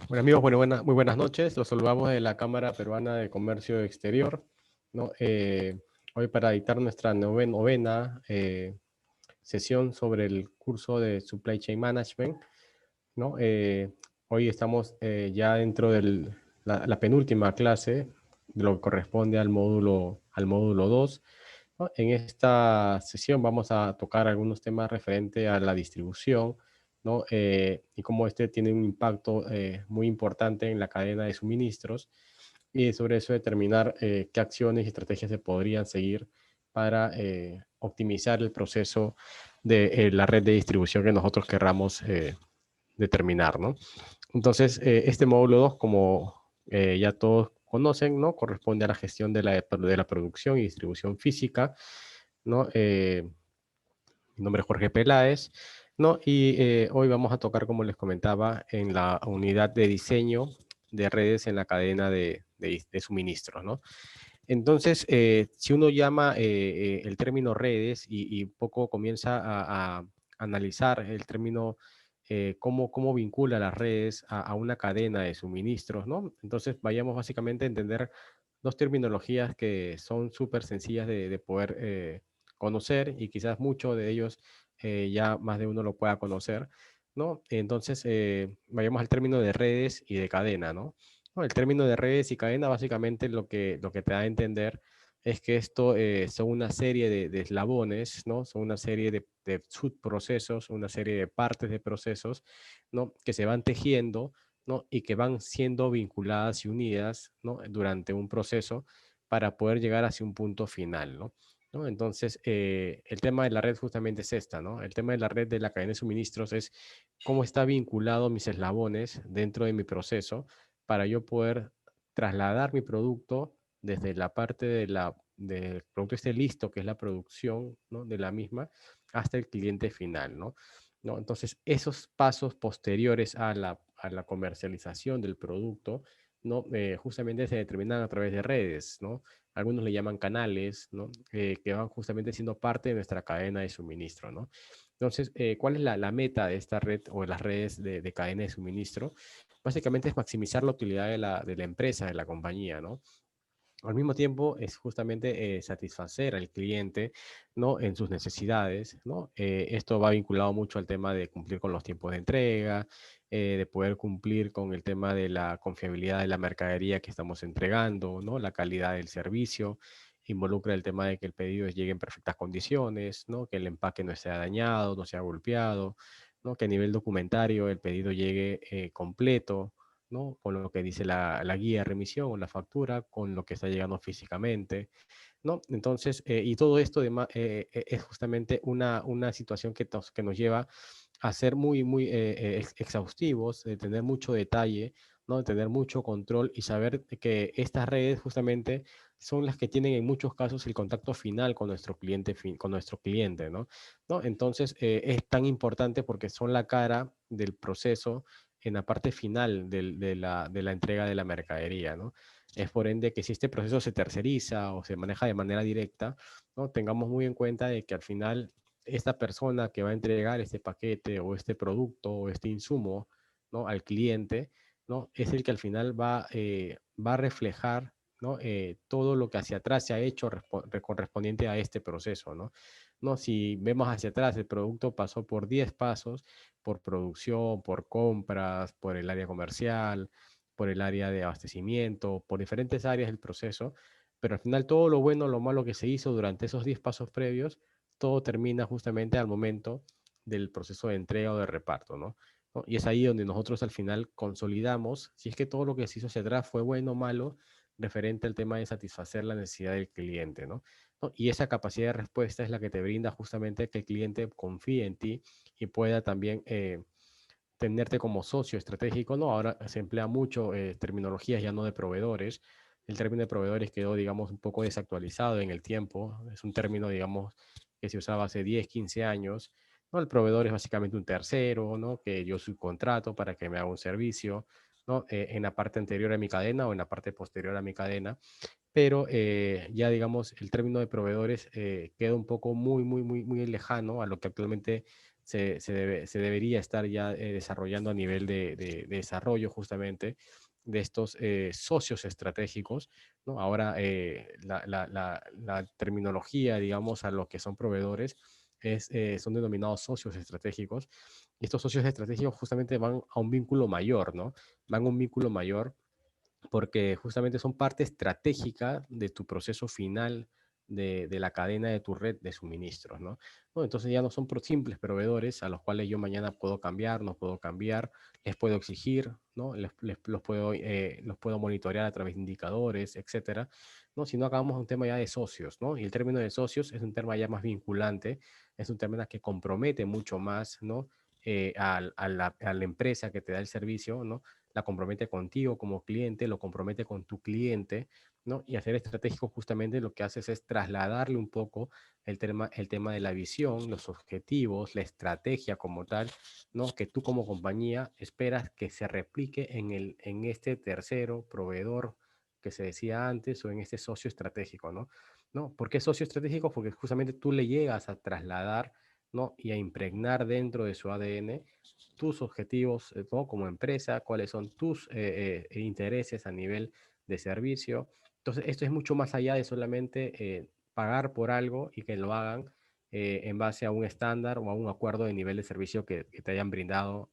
Bueno, amigos, bueno, muy buenas noches. Los saludamos de la Cámara Peruana de Comercio Exterior, ¿no? Hoy para dictar nuestra novena sesión sobre el curso de Supply Chain Management, ¿no? Hoy estamos ya dentro de la penúltima clase de lo que corresponde al módulo 2, ¿no? En esta sesión vamos a tocar algunos temas referentes a la distribución, ¿no? Y cómo este tiene un impacto muy importante en la cadena de suministros, y sobre eso determinar qué acciones y estrategias se podrían seguir para optimizar el proceso de la red de distribución que nosotros querramos determinar, ¿no? Entonces, este módulo 2, como ya todos conocen, ¿no? Corresponde a la gestión de la producción y distribución física, ¿no? Mi nombre es Jorge Peláez, ¿no? Y hoy vamos a tocar, como les comentaba, en la unidad de diseño de redes en la cadena de suministros, ¿no? Entonces, si uno llama el término redes y poco comienza a analizar el término, cómo vincula las redes a una cadena de suministros, ¿no? Entonces, vayamos básicamente a entender dos terminologías que son súper sencillas de poder conocer, y quizás muchos de ellos ya más de uno lo pueda conocer, ¿no? Entonces, vayamos al término de redes y de cadena, ¿no? No, el término de redes y cadena básicamente lo que te da a entender es que esto son una serie de eslabones, ¿no? Son una serie de subprocesos, una serie de partes de procesos, ¿no? Que se van tejiendo, ¿no? Y que van siendo vinculadas y unidas, ¿no? Durante un proceso para poder llegar hacia un punto final, ¿no? ¿No? Entonces, el tema de la red justamente es esta, ¿no? El tema de la red de la cadena de suministros es cómo está vinculado mis eslabones dentro de mi proceso para yo poder trasladar mi producto desde la parte del producto esté listo, que es la producción, ¿no? De la misma, hasta el cliente final, ¿no? ¿No? Entonces, esos pasos posteriores a la comercialización del producto, ¿no? Justamente se determinan a través de redes, ¿no? Algunos le llaman canales, ¿no? Que van justamente siendo parte de nuestra cadena de suministro, ¿no? Entonces, ¿cuál es la meta de esta red o de las redes de cadena de suministro? Básicamente es maximizar la utilidad de la empresa, de la compañía, ¿no? Al mismo tiempo es justamente satisfacer al cliente, ¿no? En sus necesidades, ¿no? Esto va vinculado mucho al tema de cumplir con los tiempos de entrega, de poder cumplir con el tema de la confiabilidad de la mercadería que estamos entregando, ¿no? La calidad del servicio, involucra el tema de que el pedido llegue en perfectas condiciones, ¿no? Que el empaque no sea dañado, no sea golpeado, ¿no? Que a nivel documentario el pedido llegue completo, ¿no? Con lo que dice la guía de remisión o la factura, con lo que está llegando físicamente, ¿no? Entonces, y todo esto es justamente una situación que nos lleva a ser muy exhaustivos, de tener mucho detalle, ¿no? De tener mucho control y saber que estas redes justamente son las que tienen en muchos casos el contacto final con nuestro cliente, con nuestro cliente, ¿no? ¿No? Entonces, es tan importante porque son la cara del proceso en la parte final de la entrega de la mercadería, ¿no? Es por ende que si este proceso se terceriza o se maneja de manera directa, ¿no? Tengamos muy en cuenta de que al final esta persona que va a entregar este paquete o este producto o este insumo, ¿no? Al cliente, ¿no? Es el que al final va a reflejar, ¿no? Todo lo que hacia atrás se ha hecho correspondiente a este proceso, ¿no? ¿No? Si vemos hacia atrás, el producto pasó por 10 pasos, por producción, por compras, por el área comercial, por el área de abastecimiento, por diferentes áreas del proceso, pero al final todo lo bueno, lo malo que se hizo durante esos 10 pasos previos, todo termina justamente al momento del proceso de entrega o de reparto, ¿no? ¿No? Y es ahí donde nosotros al final consolidamos, si es que todo lo que se hizo hacia atrás fue bueno o malo, referente al tema de satisfacer la necesidad del cliente, ¿no? ¿No? Y esa capacidad de respuesta es la que te brinda justamente que el cliente confíe en ti y pueda también tenerte como socio estratégico, ¿no? Ahora se emplea mucho terminologías ya no de proveedores. El término de proveedores quedó, digamos, un poco desactualizado en el tiempo. Es un término, digamos, que se usaba hace 10, 15 años, ¿no? El proveedor es básicamente un tercero, ¿no? Que yo subcontrato para que me haga un servicio, ¿no? En la parte anterior a mi cadena o en la parte posterior a mi cadena, pero ya digamos el término de proveedores queda un poco muy lejano a lo que actualmente se debería estar ya desarrollando a nivel de desarrollo justamente de estos socios estratégicos, ¿no? Ahora la terminología, digamos, a lo que son proveedores son denominados socios estratégicos, y estos socios estratégicos justamente van a un vínculo mayor, ¿no? Van a un vínculo mayor porque justamente son parte estratégica de tu proceso final de la cadena de tu red de suministros, ¿no? ¿No? Entonces ya no son simples proveedores a los cuales yo mañana puedo cambiar, no puedo cambiar, les puedo exigir, ¿no? Los puedo monitorear a través de indicadores, etcétera, ¿no? Si no acabamos un tema ya de socios, ¿no? Y el término de socios es un tema ya más vinculante, es un término que compromete mucho más, ¿no? A la empresa que te da el servicio, ¿no? La compromete contigo como cliente, lo compromete con tu cliente, ¿no? Y hacer estratégico justamente lo que haces es trasladarle un poco el tema de la visión, los objetivos, la estrategia como tal, ¿no? Que tú como compañía esperas que se replique en este tercero proveedor que se decía antes o en este socio estratégico, ¿no? ¿No? ¿Por qué socio estratégico? Porque justamente tú le llegas a trasladar, ¿no? Y a impregnar dentro de su ADN tus objetivos, ¿no? Como empresa, cuáles son tus intereses a nivel de servicio. Entonces, esto es mucho más allá de solamente pagar por algo y que lo hagan en base a un estándar o a un acuerdo de nivel de servicio que te hayan brindado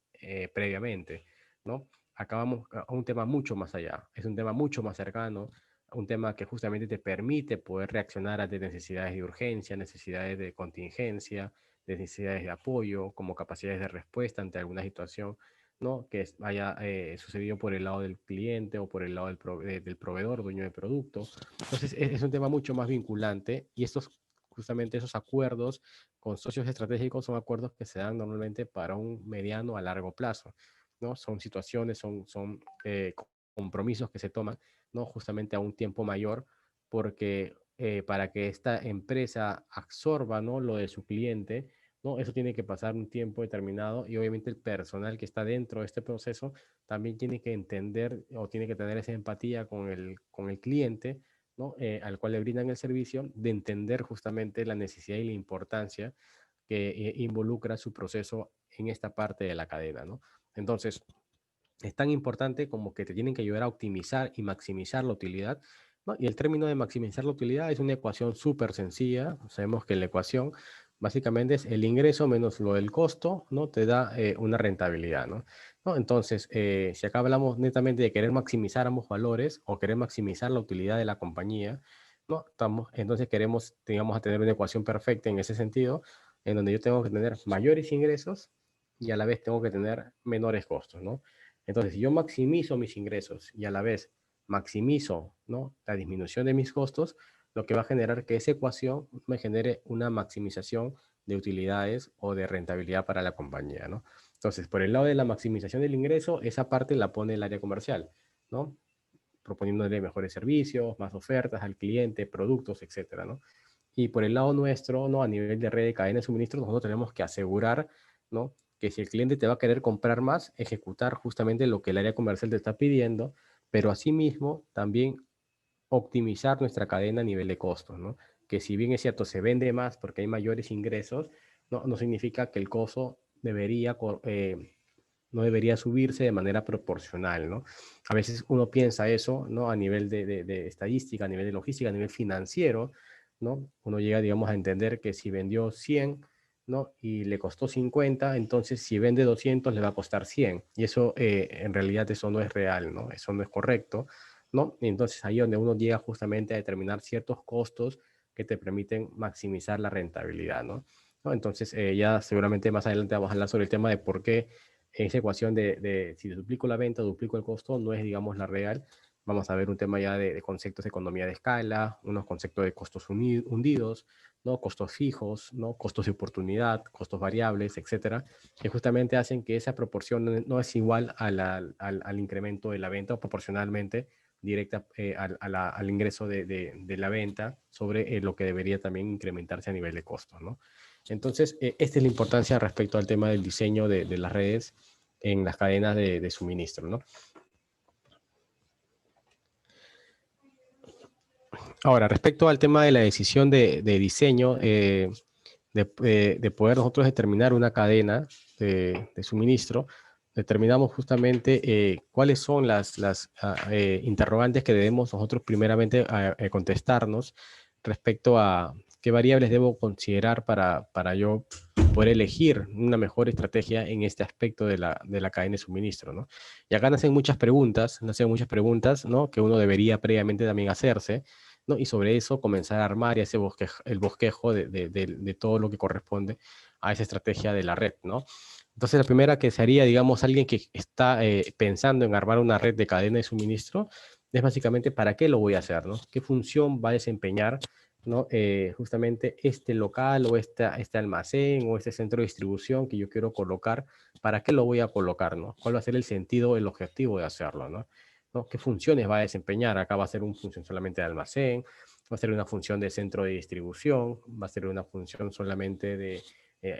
previamente, ¿no? Acabamos a un tema mucho más allá, es un tema mucho más cercano, un tema que justamente te permite poder reaccionar ante necesidades de urgencia, necesidades de contingencia, de necesidades de apoyo, como capacidades de respuesta ante alguna situación, ¿no? Que haya sucedido por el lado del cliente o por el lado del proveedor, dueño del producto. Entonces, es un tema mucho más vinculante y justamente esos acuerdos con socios estratégicos son acuerdos que se dan normalmente para un mediano a largo plazo, ¿no? Son situaciones, son compromisos que se toman, ¿no? Justamente a un tiempo mayor, porque para que esta empresa absorba, ¿no? Lo de su cliente, ¿no? Eso tiene que pasar un tiempo determinado y obviamente el personal que está dentro de este proceso también tiene que entender o tiene que tener esa empatía con el cliente, ¿no? Al cual le brindan el servicio, de entender justamente la necesidad y la importancia que involucra su proceso en esta parte de la cadena, ¿no? Entonces, es tan importante como que te tienen que ayudar a optimizar y maximizar la utilidad, ¿no? Y el término de maximizar la utilidad es una ecuación súper sencilla. Sabemos que la ecuación básicamente es el ingreso menos lo del costo, ¿no? Te da una rentabilidad, ¿no? ¿No? Entonces, si acá hablamos netamente de querer maximizar ambos valores o querer maximizar la utilidad de la compañía, ¿no? Entonces queremos, digamos, a tener una ecuación perfecta en ese sentido, en donde yo tengo que tener mayores ingresos y a la vez tengo que tener menores costos, ¿no? Entonces, si yo maximizo mis ingresos y a la vez maximizo, ¿no? La disminución de mis costos, lo que va a generar que esa ecuación me genere una maximización de utilidades o de rentabilidad para la compañía, ¿no? Entonces, por el lado de la maximización del ingreso, esa parte la pone el área comercial, ¿no? Proponiéndole mejores servicios, más ofertas al cliente, productos, etcétera, ¿no? Y por el lado nuestro, ¿no? A nivel de red de cadena de suministro, nosotros tenemos que asegurar, ¿no? Que si el cliente te va a querer comprar más, ejecutar justamente lo que el área comercial te está pidiendo, pero asimismo también optimizar nuestra cadena a nivel de costos, ¿no? Que si bien es cierto, se vende más porque hay mayores ingresos, no significa que el costo no debería subirse de manera proporcional, ¿no? A veces uno piensa eso, ¿no? A nivel de estadística, a nivel de logística, a nivel financiero, ¿no? Uno llega, digamos, a entender que si vendió 100, ¿no? Y le costó 50, entonces si vende 200 le va a costar 100. Y eso, en realidad, eso no es real, ¿no? Eso no es correcto, ¿no? Y entonces ahí es donde uno llega justamente a determinar ciertos costos que te permiten maximizar la rentabilidad, ¿no? ¿No? Entonces, ya seguramente más adelante vamos a hablar sobre el tema de por qué esa ecuación de si duplico la venta, duplico el costo, no es, digamos, la real. Vamos a ver un tema ya de conceptos de economía de escala, unos conceptos de costos hundidos, ¿no? Costos fijos, ¿no? Costos de oportunidad, costos variables, etcétera, que justamente hacen que esa proporción no es igual al incremento de la venta o proporcionalmente directa al ingreso de la venta sobre lo que debería también incrementarse a nivel de costos, ¿no? Entonces, esta es la importancia respecto al tema del diseño de las redes en las cadenas de suministro, ¿no? Ahora, respecto al tema de la decisión de diseño, de poder nosotros determinar una cadena de suministro, determinamos justamente cuáles son las interrogantes que debemos nosotros primeramente contestarnos respecto a qué variables debo considerar para yo poder elegir una mejor estrategia en este aspecto de la cadena de suministro, ¿no? Y acá nacen muchas preguntas, ¿no? Que uno debería previamente también hacerse, ¿no? Y sobre eso comenzar a armar ese el bosquejo de todo lo que corresponde a esa estrategia de la red, ¿no? Entonces, la primera que se haría, digamos, alguien que está pensando en armar una red de cadena de suministro, es básicamente para qué lo voy a hacer, ¿no? ¿Qué función va a desempeñar, ¿no? Justamente este local o este almacén o este centro de distribución que yo quiero colocar, ¿para qué lo voy a colocar, ¿no? ¿Cuál va a ser el sentido, el objetivo de hacerlo, ¿no? ¿No? ¿Qué funciones va a desempeñar? Acá va a ser una función solamente de almacén, va a ser una función de centro de distribución, va a ser una función solamente de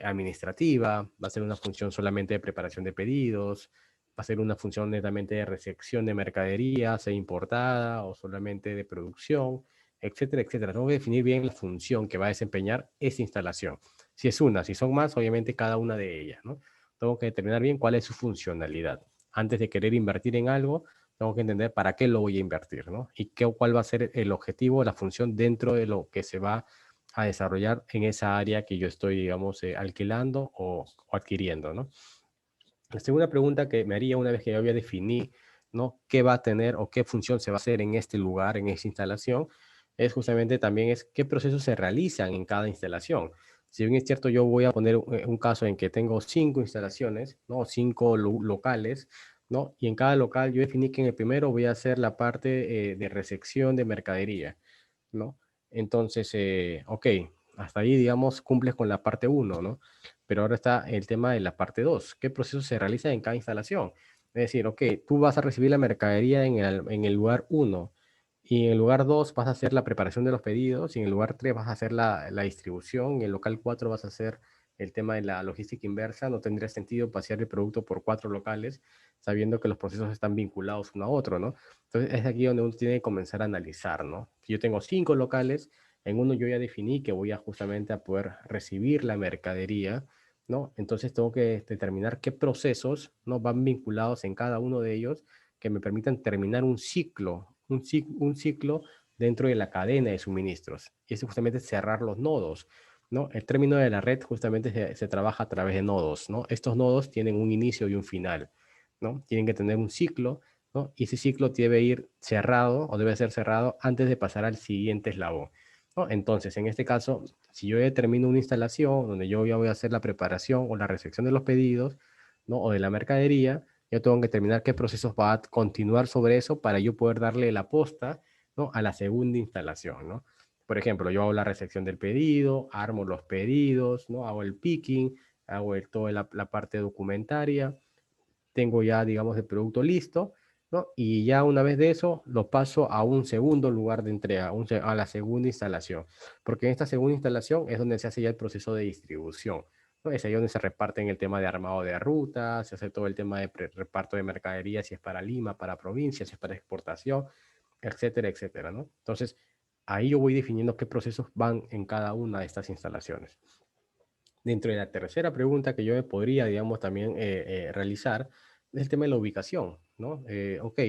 administrativa, va a ser una función solamente de preparación de pedidos, va a ser una función netamente de recepción de mercadería, sea importada o solamente de producción, etcétera, etcétera. Tengo que definir bien la función que va a desempeñar esa instalación. Si es una, si son más, obviamente cada una de ellas, ¿no? Tengo que determinar bien cuál es su funcionalidad. Antes de querer invertir en algo, tengo que entender para qué lo voy a invertir, ¿no? Y cuál va a ser el objetivo, la función dentro de lo que se va a desarrollar en esa área que yo estoy, digamos, alquilando o adquiriendo, ¿no? La segunda pregunta que me haría una vez que yo ya definí, ¿no? ¿Qué va a tener o qué función se va a hacer en este lugar, en esta instalación? Es justamente también es qué procesos se realizan en cada instalación. Si bien es cierto, yo voy a poner un caso en que tengo 5 instalaciones, ¿no? 5 locales, ¿no? Y en cada local yo definí que en el primero voy a hacer la parte de recepción de mercadería, ¿no? Entonces, ok, hasta ahí, digamos, cumples con la parte uno, ¿no? Pero ahora está el tema de la parte 2. ¿Qué procesos se realizan en cada instalación? Es decir, ok, tú vas a recibir la mercadería en el lugar uno y en el lugar 2 vas a hacer la preparación de los pedidos y en el lugar 3 vas a hacer la distribución y en el local 4 vas a hacer el tema de la logística inversa. No tendría sentido pasear el producto por 4 locales sabiendo que los procesos están vinculados uno a otro, ¿no? Entonces es aquí donde uno tiene que comenzar a analizar, ¿no? Si yo tengo 5 locales, en uno yo ya definí que voy a justamente a poder recibir la mercadería, ¿no? Entonces tengo que determinar qué procesos, ¿no? Van vinculados en cada uno de ellos que me permitan terminar un ciclo dentro de la cadena de suministros. Y es justamente cerrar los nodos, ¿no? El término de la red justamente se trabaja a través de nodos, ¿no? Estos nodos tienen un inicio y un final, ¿no? Tienen que tener un ciclo, ¿no? Y ese ciclo debe ir cerrado o debe ser cerrado antes de pasar al siguiente eslabón, ¿no? Entonces, en este caso, si yo determino una instalación donde yo ya voy a hacer la preparación o la recepción de los pedidos, ¿no? O de la mercadería, yo tengo que determinar qué procesos va a continuar sobre eso para yo poder darle la posta, ¿no? A la segunda instalación, ¿no? Por ejemplo, yo hago la recepción del pedido, armo los pedidos, ¿no? Hago el picking, hago toda la parte documentaria, tengo ya, digamos, el producto listo, ¿no? Y ya una vez de eso, lo paso a un segundo lugar de entrega, a la segunda instalación, porque en esta segunda instalación es donde se hace ya el proceso de distribución, ¿no? Es ahí donde se reparten el tema de armado de rutas, se hace todo el tema de reparto de mercadería, si es para Lima, para provincia, si es para exportación, etcétera, etcétera, ¿no? Entonces, ahí yo voy definiendo qué procesos van en cada una de estas instalaciones. Dentro de la tercera pregunta que yo me podría, digamos, también realizar, es el tema de la ubicación, ¿no? Ok,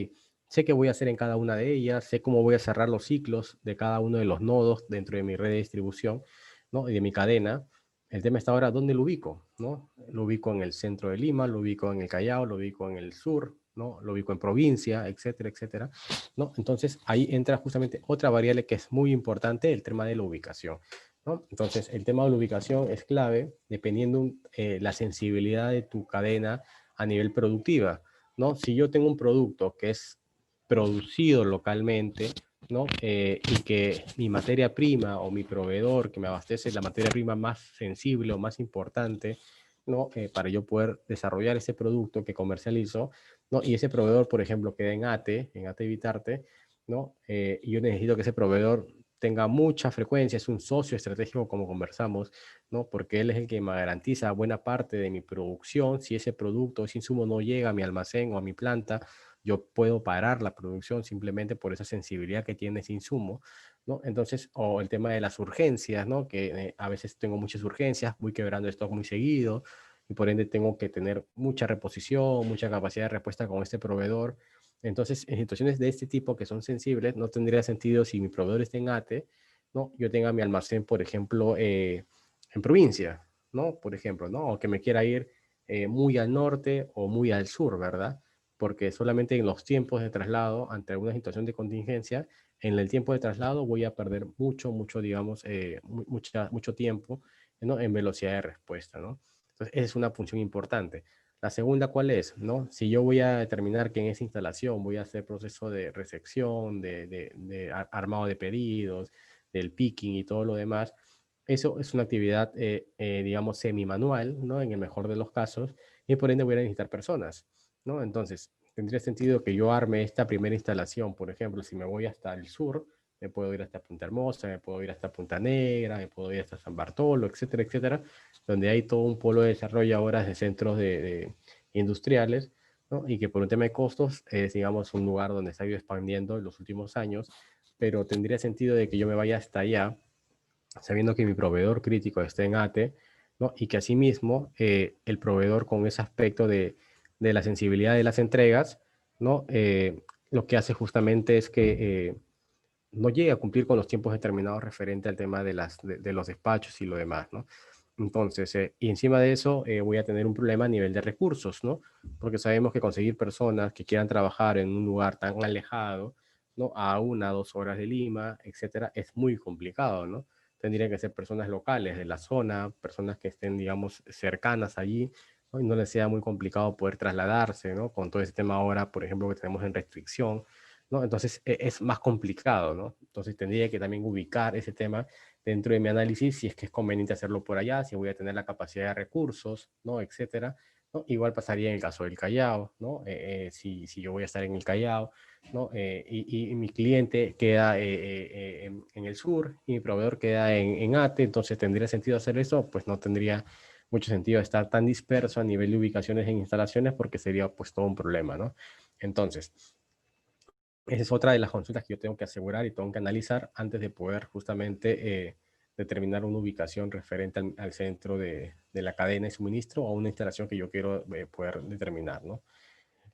sé qué voy a hacer en cada una de ellas, sé cómo voy a cerrar los ciclos de cada uno de los nodos dentro de mi red de distribución, ¿no? Y de mi cadena. El tema está ahora, ¿dónde lo ubico? ¿No? Lo ubico en el centro de Lima, lo ubico en el Callao, lo ubico en el sur, ¿no? Lo ubico en provincia, etcétera, etcétera, ¿no? Entonces, ahí entra justamente otra variable que es muy importante, el tema de la ubicación, ¿no? Entonces, el tema de la ubicación es clave dependiendo la sensibilidad de tu cadena a nivel productiva, ¿no? Si yo tengo un producto que es producido localmente, ¿no? Y que mi materia prima o mi proveedor que me abastece la materia prima más sensible o más importante, ¿no? Para yo poder desarrollar ese producto que comercializo, ¿no? Y ese proveedor, por ejemplo, queda en ATE Vitarte, ¿no? Y yo necesito que ese proveedor tenga mucha frecuencia, es un socio estratégico como conversamos, ¿no? Porque él es el que me garantiza buena parte de mi producción. Si ese producto, ese insumo no llega a mi almacén o a mi planta, yo puedo parar la producción simplemente por esa sensibilidad que tiene ese insumo, ¿no? Entonces, o el tema de las urgencias, ¿no? Que a veces tengo muchas urgencias, voy quebrando stock muy seguido y por ende tengo que tener mucha reposición, mucha capacidad de respuesta con este proveedor. Entonces, en situaciones de este tipo que son sensibles, no tendría sentido si mi proveedor está en ATE, ¿no? Yo tenga mi almacén, por ejemplo, en provincia, ¿no? Por ejemplo, ¿no? O que me quiera ir muy al norte o muy al sur, ¿verdad? Porque solamente en los tiempos de traslado, ante alguna situación de contingencia, en el tiempo de traslado voy a perder mucho, digamos, mucho tiempo, ¿no? En velocidad de respuesta, ¿no? Entonces, esa es una función importante. La segunda, ¿cuál es? ¿No? Si yo voy a determinar que en esa instalación voy a hacer proceso de recepción, de armado de pedidos, del picking y todo lo demás, eso es una actividad, digamos, semi-manual, ¿no? En el mejor de los casos, y por ende voy a necesitar personas, ¿no? Entonces, tendría sentido que yo arme esta primera instalación, por ejemplo, si me voy hasta el sur, me puedo ir hasta Punta Hermosa, me puedo ir hasta Punta Negra, me puedo ir hasta San Bartolo, etcétera, etcétera, donde hay todo un polo de desarrollo ahora de centros de industriales, ¿no? Y que por un tema de costos es, digamos, un lugar donde se ha ido expandiendo en los últimos años, pero tendría sentido de que yo me vaya hasta allá sabiendo que mi proveedor crítico está en ATE, ¿no? Y que asimismo el proveedor con ese aspecto de la sensibilidad de las entregas, ¿no? Lo que hace justamente es que no llegue a cumplir con los tiempos determinados referente al tema de los despachos y lo demás, ¿no? Entonces, y encima de eso voy a tener un problema a nivel de recursos, ¿no? Porque sabemos que conseguir personas que quieran trabajar en un lugar tan alejado, ¿no? A 1, 2 horas de Lima, etcétera, es muy complicado, ¿no? Tendrían que ser personas locales de la zona, personas que estén, digamos, cercanas allí, ¿no? Y no les sea muy complicado poder trasladarse, ¿no? Con todo ese tema ahora, por ejemplo, que tenemos en restricción, ¿no? Entonces es más complicado, ¿no? Entonces tendría que también ubicar ese tema dentro de mi análisis, si es que es conveniente hacerlo por allá, si voy a tener la capacidad de recursos, ¿no? Etcétera, ¿no? Igual pasaría en el caso del Callao, ¿no? Si yo voy a estar en el Callao, ¿no? Y mi cliente queda en el sur y mi proveedor queda en ATE, entonces tendría sentido hacer eso, pues no tendría mucho sentido estar tan disperso a nivel de ubicaciones en instalaciones porque sería pues todo un problema, ¿no? Entonces, esa es otra de las consultas que yo tengo que asegurar y tengo que analizar antes de poder justamente determinar una ubicación referente al centro de la cadena de suministro o una instalación que yo quiero poder determinar, ¿no?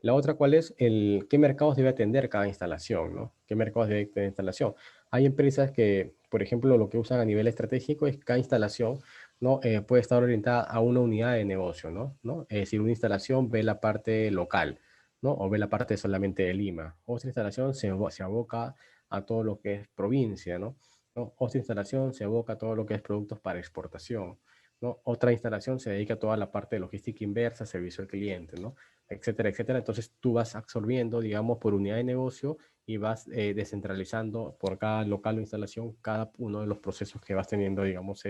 La otra, ¿cuál es? ¿Qué mercados debe atender cada instalación, ¿no? ¿Qué mercados debe tener instalación? Hay empresas que, por ejemplo, lo que usan a nivel estratégico es que cada instalación, ¿no? Puede estar orientada a una unidad de negocio, ¿no? Es decir, una instalación ve la parte local, ¿no? O ve la parte solamente de Lima. Otra instalación se aboca a todo lo que es provincia, ¿no? Otra instalación se aboca a todo lo que es productos para exportación, ¿no? Otra instalación se dedica a toda la parte de logística inversa, servicio al cliente, ¿no? Etcétera, etcétera. Entonces tú vas absorbiendo, digamos, por unidad de negocio y vas descentralizando por cada local o instalación cada uno de los procesos que vas teniendo, digamos,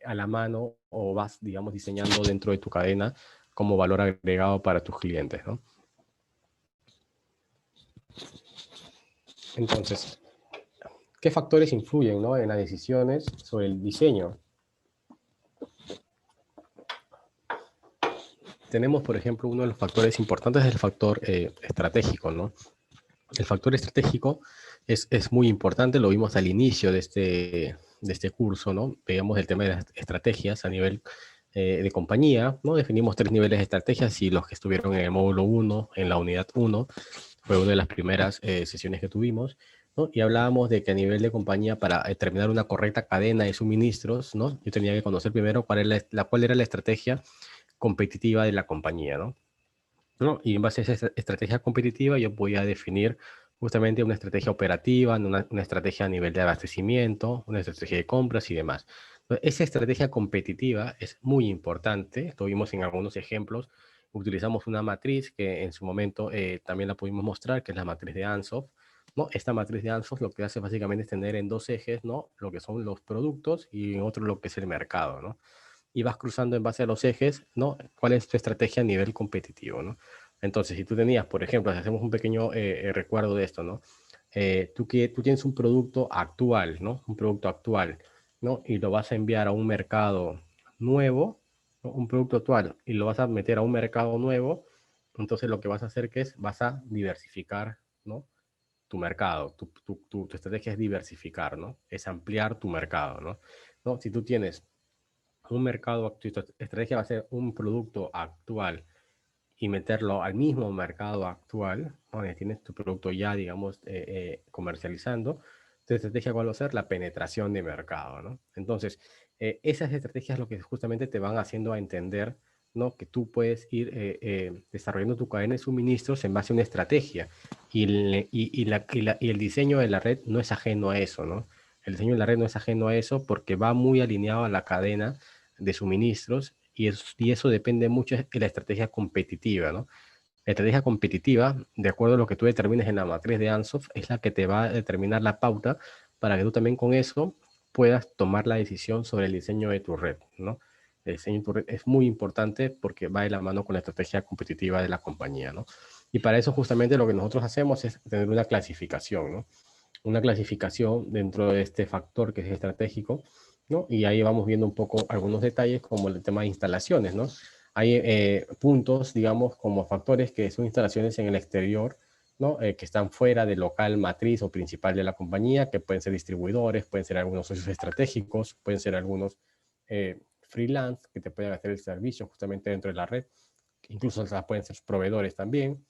a la mano o vas, digamos, diseñando dentro de tu cadena como valor agregado para tus clientes, ¿no? Entonces, ¿qué factores influyen, ¿no? En las decisiones sobre el diseño? Tenemos, por ejemplo, uno de los factores importantes es el factor estratégico, ¿no? El factor estratégico es muy importante, lo vimos al inicio de este curso, ¿no? Veíamos el tema de las estrategias a nivel de compañía, ¿no? Definimos 3 niveles de estrategias y los que estuvieron en el módulo 1, en la unidad 1, fue una de las primeras sesiones que tuvimos, ¿no? Y hablábamos de que a nivel de compañía, para determinar una correcta cadena de suministros, ¿no? Yo tenía que conocer primero cuál era la estrategia competitiva de la compañía, ¿no? ¿No? Y en base a esa estrategia competitiva yo voy a definir justamente una estrategia operativa, una estrategia a nivel de abastecimiento, una estrategia de compras y demás. Entonces, esa estrategia competitiva es muy importante. Tuvimos en algunos ejemplos, utilizamos una matriz que en su momento también la pudimos mostrar, que es la matriz de Ansoff, ¿no? Esta matriz de Ansoff lo que hace básicamente es tener en 2 ejes, ¿no? Lo que son los productos y en otro lo que es el mercado, ¿no? Y vas cruzando en base a los ejes, ¿no? ¿Cuál es tu estrategia a nivel competitivo, ¿no? Entonces, si tú tenías, por ejemplo, si hacemos un pequeño recuerdo de esto, ¿no? Tú tienes un producto actual, ¿no? Un producto actual, ¿no? Y lo vas a enviar a un mercado nuevo, ¿no? Un producto actual, y lo vas a meter a un mercado nuevo, Entonces lo que vas a hacer que es, vas a diversificar, ¿no? Tu mercado, tu estrategia es diversificar, ¿no? Es ampliar tu mercado, ¿no? ¿No? Si tú tienes un mercado, tu estrategia va a ser un producto actual y meterlo al mismo mercado actual, donde tienes tu producto ya, digamos, comercializando, tu estrategia cuál va a ser la penetración de mercado, ¿no? Entonces, esas estrategias lo que justamente te van haciendo a entender, ¿no? Que tú puedes ir desarrollando tu cadena de suministros en base a una estrategia y el diseño de la red no es ajeno a eso, ¿no? El diseño de la red no es ajeno a eso porque va muy alineado a la cadena de suministros y eso depende mucho de la estrategia competitiva, ¿no? La estrategia competitiva, de acuerdo a lo que tú determines en la matriz de Ansoff, es la que te va a determinar la pauta para que tú también con eso puedas tomar la decisión sobre el diseño de tu red, ¿no? El diseño de tu red es muy importante porque va de la mano con la estrategia competitiva de la compañía, ¿no? Y para eso justamente lo que nosotros hacemos es tener una clasificación, ¿no? Una clasificación dentro de este factor que es estratégico, ¿no? Y ahí vamos viendo un poco algunos detalles como el tema de instalaciones, ¿no? Hay puntos, digamos, como factores que son instalaciones en el exterior, ¿no? Que están fuera del local matriz o principal de la compañía, que pueden ser distribuidores, pueden ser algunos socios estratégicos, pueden ser algunos freelance que te pueden hacer el servicio justamente dentro de la red, incluso pueden ser proveedores también,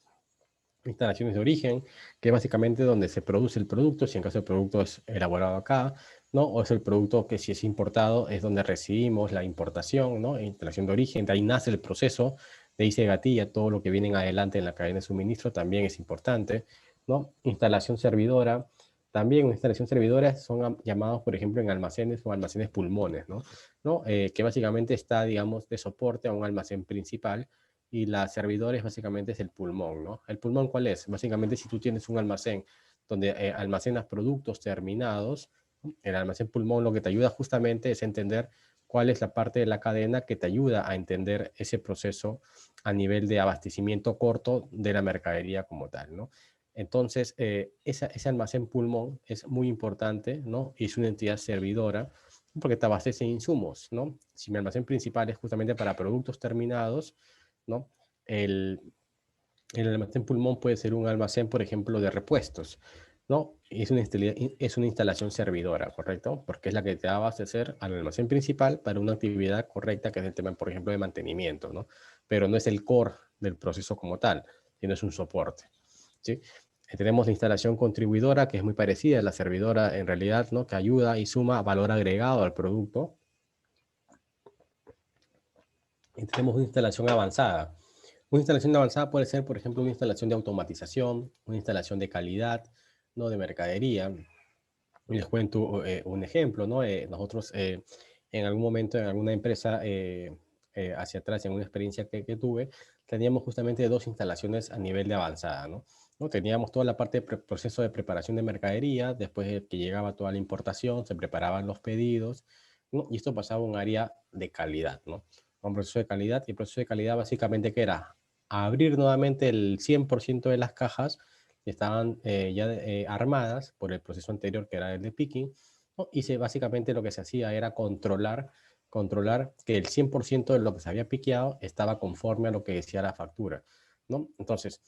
instalaciones de origen, que es básicamente donde se produce el producto, si en caso el producto es elaborado acá, ¿no? O es el producto que si es importado es donde recibimos la importación, ¿no? Instalación de origen, de ahí nace el proceso, de ahí se gatilla todo lo que viene adelante en la cadena de suministro, también es importante, ¿no? Instalación servidora, también una instalación servidora son llamados, por ejemplo, en almacenes o almacenes pulmones, ¿no? ¿No? Que básicamente está, digamos, de soporte a un almacén principal, y la servidora básicamente es el pulmón, ¿no? ¿El pulmón cuál es? Básicamente si tú tienes un almacén donde almacenas productos terminados, el almacén pulmón lo que te ayuda justamente es entender cuál es la parte de la cadena que te ayuda a entender ese proceso a nivel de abastecimiento corto de la mercadería como tal, ¿no? Entonces, ese almacén pulmón es muy importante, ¿no? Y es una entidad servidora porque te abastece insumos, ¿no? Si mi almacén principal es justamente para productos terminados, ¿no? El, el almacén pulmón puede ser un almacén, por ejemplo, de repuestos, ¿no? Es una instalación servidora, ¿correcto? Porque es la que te va a abastecer al almacén principal para una actividad correcta, que es el tema, por ejemplo, de mantenimiento, ¿no? Pero no es el core del proceso como tal, sino es un soporte, ¿sí? Tenemos la instalación contribuidora, que es muy parecida a la servidora en realidad, ¿no? Que ayuda y suma valor agregado al producto. Y tenemos una instalación avanzada. Una instalación avanzada puede ser, por ejemplo, una instalación de automatización, una instalación de calidad, ¿no? De mercadería. Les cuento un ejemplo, ¿no? Nosotros en algún momento en alguna empresa hacia atrás, en una experiencia que tuve, teníamos justamente dos instalaciones a nivel de avanzada, ¿no? ¿No? Teníamos toda la parte de proceso de preparación de mercadería, después de que llegaba toda la importación, se preparaban los pedidos, ¿no? Y esto pasaba a un área de calidad, ¿no? Un proceso de calidad, y el proceso de calidad básicamente que era abrir nuevamente el 100% de las cajas que estaban ya armadas por el proceso anterior que era el de picking, ¿no? Y básicamente lo que se hacía era controlar que el 100% de lo que se había piqueado estaba conforme a lo que decía la factura, ¿no? Entonces,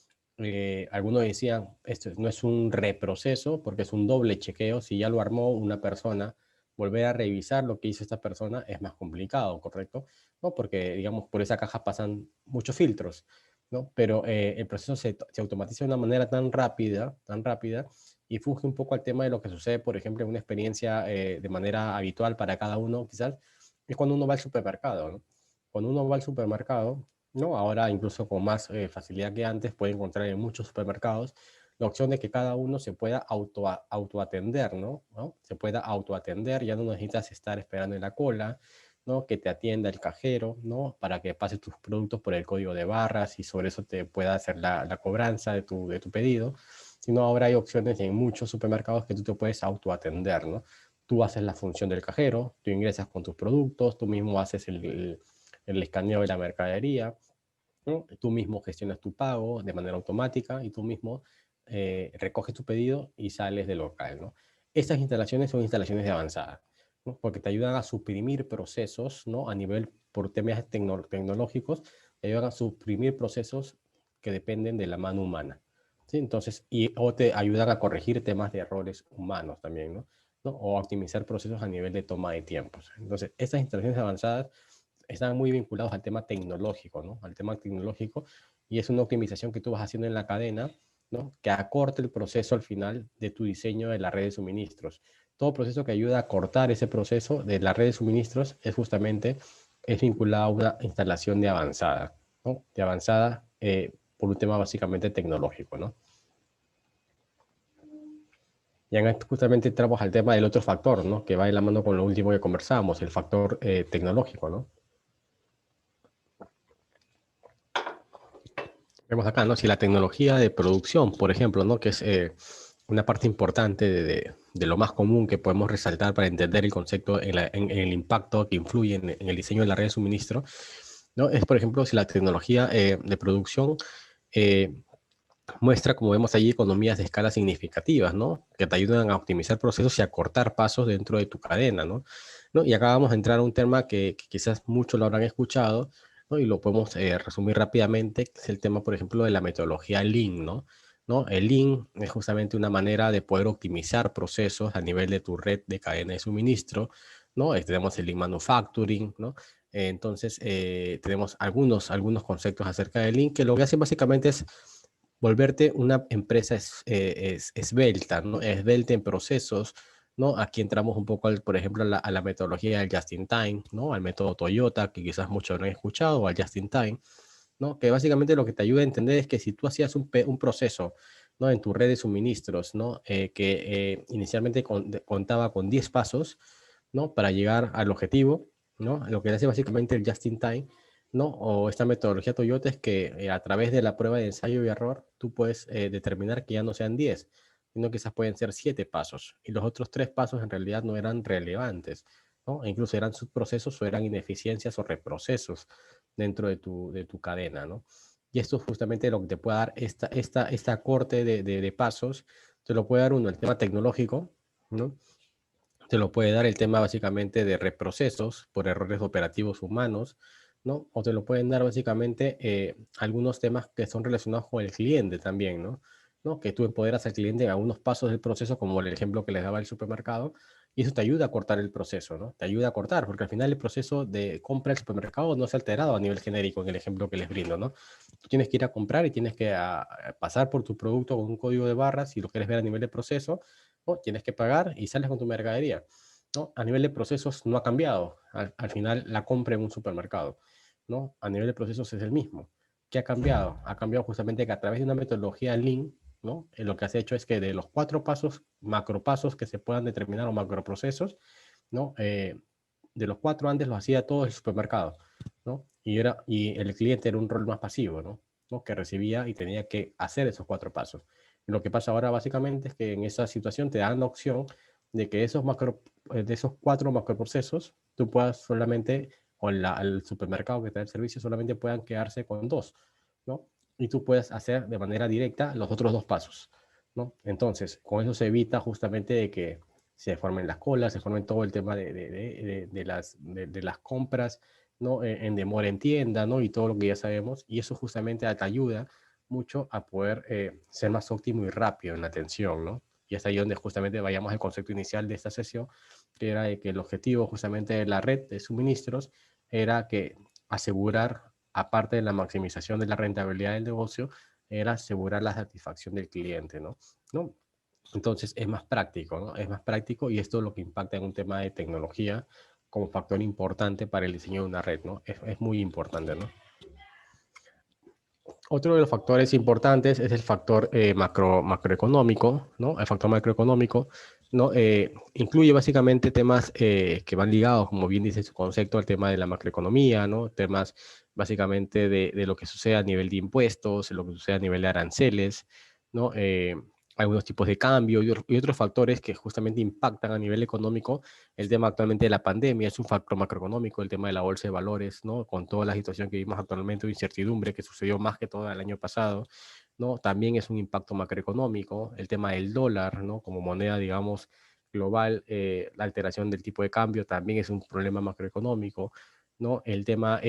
algunos decían, esto no es un reproceso porque es un doble chequeo, si ya lo armó una persona, volver a revisar lo que hizo esta persona es más complicado, ¿correcto? ¿No? Porque, digamos, por esa caja pasan muchos filtros, ¿no? Pero el proceso se automatiza de una manera tan rápida, y fuge un poco al tema de lo que sucede, por ejemplo, en una experiencia de manera habitual para cada uno, quizás, es cuando uno va al supermercado, ¿no? Cuando uno va al supermercado, ¿no? Ahora incluso con más facilidad que antes, puede encontrar en muchos supermercados la opción de que cada uno se pueda autoatender, ¿no? ¿no? Se pueda autoatender, ya no necesitas estar esperando en la cola, ¿no? Que te atienda el cajero, ¿no? Para que pases tus productos por el código de barras y sobre eso te pueda hacer la cobranza de tu pedido, sino ahora hay opciones en muchos supermercados que tú te puedes autoatender, ¿no? Tú haces la función del cajero, tú ingresas con tus productos, tú mismo haces el escaneo de la mercadería, ¿no? Tú mismo gestionas tu pago de manera automática y tú mismo recoges tu pedido y sales del local, ¿no? Estas instalaciones son instalaciones de avanzada, ¿no? Porque te ayudan a suprimir procesos, ¿no? A nivel, por temas tecnológicos, te ayudan a suprimir procesos que dependen de la mano humana. ¿Sí? Entonces, o te ayudan a corregir temas de errores humanos también, ¿no? ¿No? O optimizar procesos a nivel de toma de tiempos. Entonces, estas instalaciones avanzadas están muy vinculados al tema tecnológico, ¿no? Al tema tecnológico, y es una optimización que tú vas haciendo en la cadena, ¿no? Que acorte el proceso al final de tu diseño de la red de suministros. Todo proceso que ayuda a cortar ese proceso de la red de suministros es vinculado a una instalación de avanzada, ¿no? De avanzada por un tema básicamente tecnológico, ¿no? Y justamente entramos al tema del otro factor, ¿no? Que va de la mano con lo último que conversábamos, el factor tecnológico, ¿no? Vemos acá, ¿no? Si la tecnología de producción, por ejemplo, ¿no? Que es una parte importante de lo más común que podemos resaltar para entender el concepto en el impacto que influye en el diseño de la red de suministro, ¿no? Es, por ejemplo, si la tecnología de producción eh, muestra, como vemos allí, economías de escala significativas, ¿no? Que te ayudan a optimizar procesos y a cortar pasos dentro de tu cadena, ¿no? ¿No? Y acá vamos a entrar a un tema que quizás muchos lo habrán escuchado, ¿no? Y lo podemos resumir rápidamente, que es el tema, por ejemplo, de la metodología Lean, ¿no? ¿No? El Lean es justamente una manera de poder optimizar procesos a nivel de tu red de cadena de suministro, ¿no? Tenemos el Lean Manufacturing, ¿no? Entonces, tenemos algunos conceptos acerca del Lean, que lo que hace básicamente es volverte una empresa esbelta, ¿no? Esbelta en procesos, ¿no? Aquí entramos un poco, por ejemplo, a la metodología del Just in Time, ¿no? Al método Toyota, que quizás muchos no han escuchado, o al Just in Time, ¿no? Que básicamente lo que te ayuda a entender es que si tú hacías un proceso, ¿no? En tu red de suministros, ¿no? Que inicialmente contaba con 10 pasos, ¿no? Para llegar al objetivo, ¿no? Lo que hace básicamente el Just in Time, ¿no? O esta metodología Toyota es que a través de la prueba de ensayo y error, tú puedes determinar que ya no sean 10, sino que quizás pueden ser 7 pasos. Y los otros 3 pasos en realidad no eran relevantes, ¿no? E incluso eran subprocesos o eran ineficiencias o reprocesos dentro de tu cadena, ¿no? Y esto es justamente lo que te puede dar esta corte de pasos, te lo puede dar uno, el tema tecnológico, ¿no? Te lo puede dar el tema básicamente de reprocesos por errores operativos humanos, ¿no? O te lo pueden dar básicamente algunos temas que son relacionados con el cliente también, ¿no? ¿No? Que tú empoderas al cliente en algunos pasos del proceso, como el ejemplo que les daba el supermercado, y eso te ayuda a cortar el proceso, ¿no? Te ayuda a cortar, porque al final el proceso de compra del supermercado no se ha alterado a nivel genérico en el ejemplo que les brindo, ¿no? Tú tienes que ir a comprar y tienes que pasar por tu producto con un código de barras si lo quieres ver a nivel de proceso, ¿no? Tienes que pagar y sales con tu mercadería, ¿no? A nivel de procesos no ha cambiado. Al final la compra en un supermercado, ¿no? A nivel de procesos es el mismo. ¿Qué ha cambiado? Ha cambiado justamente que a través de una metodología Lean, ¿no? Lo que has hecho es que de los 4 pasos, macropasos que se puedan determinar o macroprocesos, ¿no? De los 4 antes los hacía todo el supermercado, ¿no? Y el cliente era un rol más pasivo, ¿no? ¿No? Que recibía y tenía que hacer esos 4 pasos. Lo que pasa ahora básicamente es que en esa situación te dan la opción de que de esos 4 macroprocesos, tú puedas solamente, o el supermercado que te da el servicio, solamente puedan quedarse con 2, ¿no? Y tú puedes hacer de manera directa los otros 2 pasos, ¿no? Entonces, con eso se evita justamente de que se formen las colas, se formen todo el tema de las compras, ¿no? En demora en tienda, ¿no? Y todo lo que ya sabemos. Y eso justamente te ayuda mucho a poder ser más óptimo y rápido en la atención, ¿no? Y es ahí donde justamente vayamos al concepto inicial de esta sesión, que era de que el objetivo justamente de la red de suministros era que asegurar, aparte de la maximización de la rentabilidad del negocio, era asegurar la satisfacción del cliente, ¿no? ¿No? Entonces es más práctico, ¿no? Es más práctico y esto es lo que impacta en un tema de tecnología como factor importante para el diseño de una red, ¿no? Es muy importante, ¿no? Otro de los factores importantes es el factor macroeconómico, ¿no? El factor macroeconómico, ¿no? Incluye básicamente temas que van ligados, como bien dice su concepto, al tema de la macroeconomía, ¿no? Temas básicamente de lo que sucede a nivel de impuestos, lo que sucede a nivel de aranceles, ¿no? Algunos tipos de cambio y otros factores que justamente impactan a nivel económico. El tema actualmente de la pandemia es un factor macroeconómico, el tema de la bolsa de valores, ¿no? Con toda la situación que vimos actualmente de incertidumbre que sucedió más que todo el año pasado, ¿no? También es un impacto macroeconómico, el tema del dólar, ¿no? Como moneda, digamos, global, la alteración del tipo de cambio también es un problema macroeconómico, ¿no? El tema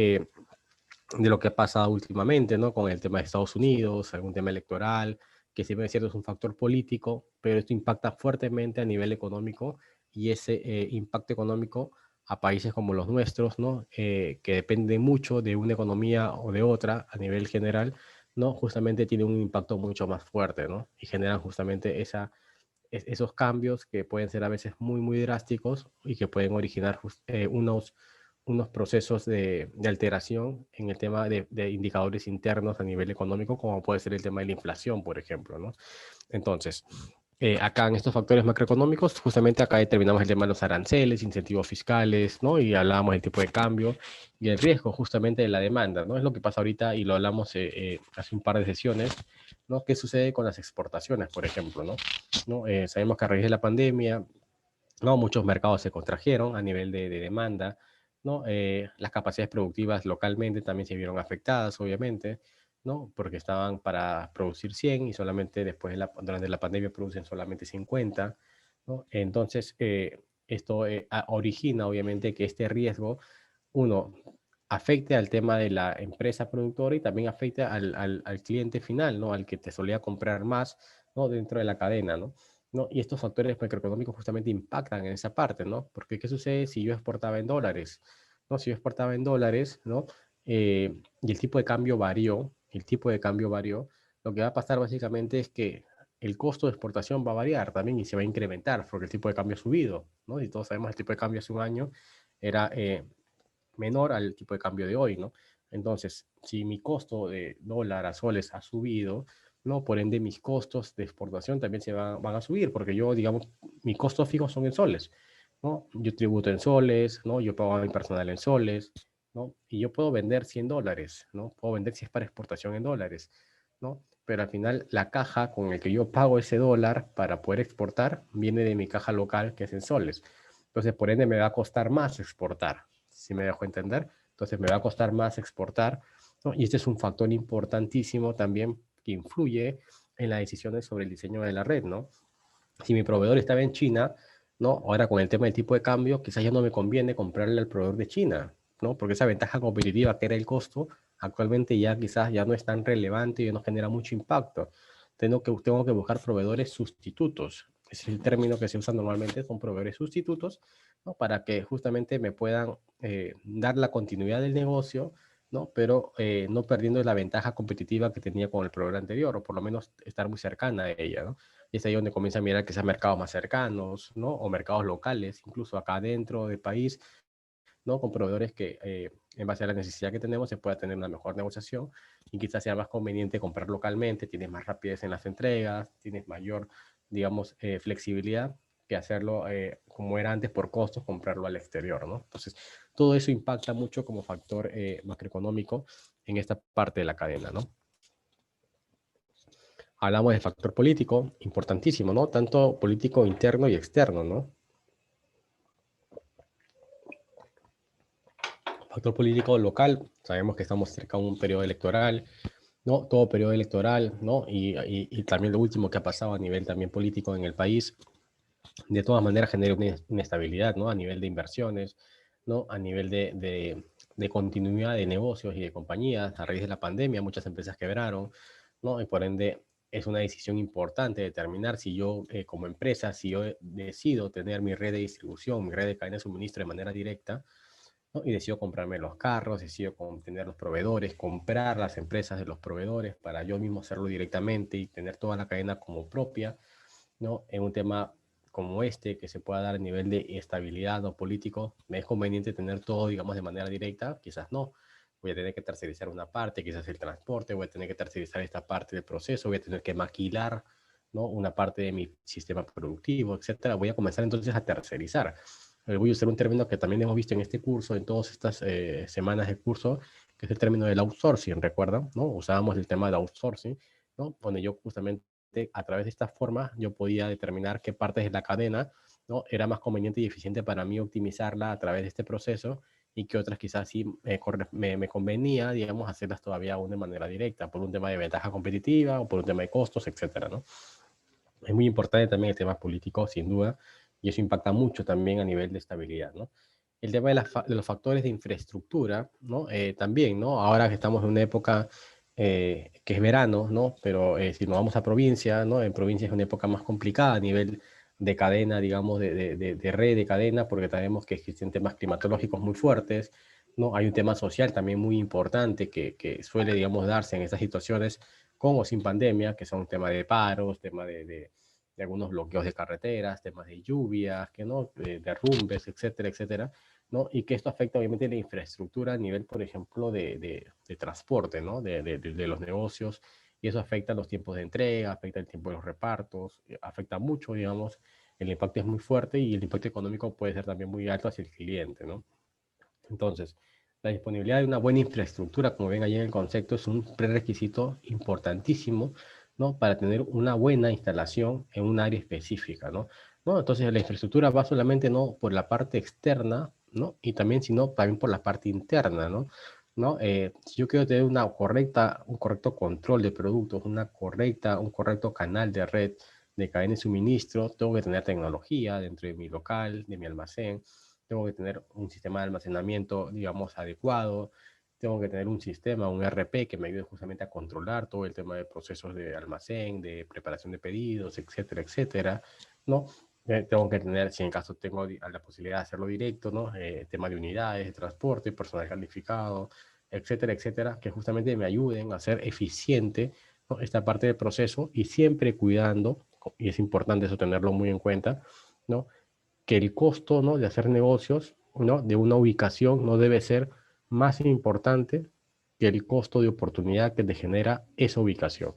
de lo que ha pasado últimamente, ¿no? Con el tema de Estados Unidos, algún tema electoral, que si bien es cierto es un factor político, pero esto impacta fuertemente a nivel económico y ese impacto económico a países como los nuestros, ¿no? Que dependen mucho de una economía o de otra a nivel general, ¿no? Justamente tiene un impacto mucho más fuerte, ¿no? Y generan justamente esos cambios que pueden ser a veces muy, muy drásticos y que pueden originar unos procesos de alteración en el tema de indicadores internos a nivel económico, como puede ser el tema de la inflación, por ejemplo, ¿no? Entonces, acá en estos factores macroeconómicos, justamente acá determinamos el tema de los aranceles, incentivos fiscales, ¿no? Y hablábamos del tipo de cambio y el riesgo justamente de la demanda, ¿no? Es lo que pasa ahorita y lo hablamos hace un par de sesiones, ¿no? ¿Qué sucede con las exportaciones, por ejemplo, ¿no? ¿No? Sabemos que a raíz de la pandemia, ¿no? Muchos mercados se contrajeron a nivel de demanda, ¿no? Las capacidades productivas localmente también se vieron afectadas, obviamente, ¿no? Porque estaban para producir 100 y solamente después durante la pandemia producen solamente 50, ¿no? Entonces, esto origina, obviamente, que este riesgo, uno, afecte al tema de la empresa productora y también afecte al cliente final, ¿no? Al que te solía comprar más, ¿no? Dentro de la cadena, ¿no? ¿No? Y estos factores macroeconómicos justamente impactan en esa parte, ¿no? Porque ¿qué sucede si yo exportaba en dólares? ¿No? Si yo exportaba en dólares, ¿no? Y el tipo de cambio varió, lo que va a pasar básicamente es que el costo de exportación va a variar también y se va a incrementar porque el tipo de cambio ha subido, ¿no? Y todos sabemos el tipo de cambio hace un año era menor al tipo de cambio de hoy, ¿no? Entonces, si mi costo de dólar a soles ha subido, ¿no? Por ende, mis costos de exportación también van a subir, porque yo, digamos, mis costos fijos son en soles, ¿no? Yo tributo en soles, ¿no? Yo pago a mi personal en soles, ¿no? Y yo puedo vender 100 dólares, ¿no? Puedo vender si es para exportación en dólares, ¿no? Pero al final, la caja con el que yo pago ese dólar para poder exportar viene de mi caja local, que es en soles. Entonces, por ende, me va a costar más exportar, si me dejo entender. Entonces, me va a costar más exportar, ¿no? Y este es un factor importantísimo también que influye en las decisiones sobre el diseño de la red, ¿no? Si mi proveedor estaba en China, ¿no? Ahora con el tema del tipo de cambio, quizás ya no me conviene comprarle al proveedor de China, ¿no? Porque esa ventaja competitiva que era el costo, actualmente ya quizás ya no es tan relevante y no genera mucho impacto. Tengo que buscar proveedores sustitutos. Ese es el término que se usa normalmente, son proveedores sustitutos, ¿no? Para que justamente me puedan dar la continuidad del negocio, ¿no? Pero no perdiendo la ventaja competitiva que tenía con el proveedor anterior, o por lo menos estar muy cercana a ella, ¿no? Y es ahí donde comienza a mirar que sean mercados más cercanos, ¿no? O mercados locales, incluso acá dentro del país, ¿no? Con proveedores que en base a la necesidad que tenemos se pueda tener una mejor negociación y quizás sea más conveniente comprar localmente, tienes más rapidez en las entregas, tienes mayor, digamos, flexibilidad que hacerlo como era antes por costos, comprarlo al exterior, ¿no? Entonces, todo eso impacta mucho como factor macroeconómico en esta parte de la cadena, ¿no? Hablamos del factor político, importantísimo, ¿no? Tanto político interno y externo, ¿no? Factor político local, sabemos que estamos cerca de un periodo electoral, ¿no? Todo periodo electoral, ¿no? Y también lo último que ha pasado a nivel también político en el país, de todas maneras genera una inestabilidad, ¿no? A nivel de inversiones, ¿no? A nivel de continuidad de negocios y de compañías. A raíz de la pandemia, muchas empresas quebraron, ¿no? Y por ende, es una decisión importante determinar si yo, como empresa, si yo decido tener mi red de distribución, mi red de cadena de suministro de manera directa, ¿no? Y decido comprarme los carros, decido tener los proveedores, comprar las empresas de los proveedores para yo mismo hacerlo directamente y tener toda la cadena como propia, ¿no? En un tema como este, que se pueda dar a nivel de estabilidad o político, me es conveniente tener todo, digamos, de manera directa, quizás no. Voy a tener que tercerizar una parte, quizás el transporte, voy a tener que tercerizar esta parte del proceso, voy a tener que maquilar, ¿no? Una parte de mi sistema productivo, etcétera. Voy a comenzar entonces a tercerizar. Voy a usar un término que también hemos visto en este curso, en todas estas semanas de curso, que es el término del outsourcing, ¿recuerdan? ¿No? Usábamos el tema del outsourcing, ¿no? Donde yo justamente a través de esta forma yo podía determinar qué partes de la cadena, ¿no? Era más conveniente y eficiente para mí optimizarla a través de este proceso y que otras quizás sí me convenía, digamos, hacerlas todavía aún de manera directa, por un tema de ventaja competitiva o por un tema de costos, etcétera, ¿no? Es muy importante también el tema político, sin duda, y eso impacta mucho también a nivel de estabilidad, ¿no? el tema de los factores de infraestructura, ¿no? También, ¿no? Ahora que estamos en una época que es verano, ¿no? Pero si nos vamos a provincia, ¿no? En provincia es una época más complicada a nivel de cadena, digamos, de red de cadena, porque sabemos que existen temas climatológicos muy fuertes, ¿no? Hay un tema social también muy importante que suele, digamos, darse en estas situaciones con o sin pandemia, que son temas de paros, temas de algunos bloqueos de carreteras, temas de lluvias, que no, derrumbes, etcétera, etcétera, ¿no? Y que esto afecta obviamente la infraestructura a nivel, por ejemplo, de transporte, ¿no? De los negocios, y eso afecta los tiempos de entrega, afecta el tiempo de los repartos, afecta mucho, digamos, el impacto es muy fuerte y el impacto económico puede ser también muy alto hacia el cliente, ¿no? Entonces, la disponibilidad de una buena infraestructura, como ven ahí en el concepto, es un prerequisito importantísimo, ¿no? Para tener una buena instalación en un área específica, ¿no? ¿No? Entonces, la infraestructura va solamente, ¿no? Por la parte externa, ¿no? Y también, sino también por la parte interna, ¿no? ¿No? Si yo quiero tener un correcto control de productos, un correcto canal de red de cadena de suministro, tengo que tener tecnología dentro de mi local, de mi almacén, tengo que tener un sistema de almacenamiento, digamos, adecuado, tengo que tener un sistema, un RP que me ayude justamente a controlar todo el tema de procesos de almacén, de preparación de pedidos, etcétera, etcétera, ¿no? Tengo que tener, si en caso tengo la posibilidad de hacerlo directo, ¿no? Tema de unidades, de transporte, personal calificado, etcétera, etcétera, que justamente me ayuden a ser eficiente, ¿no? Esta parte del proceso y siempre cuidando, y es importante eso tenerlo muy en cuenta, ¿no? Que el costo, ¿no? De hacer negocios, ¿no? De una ubicación no debe ser más importante que el costo de oportunidad que te genera esa ubicación.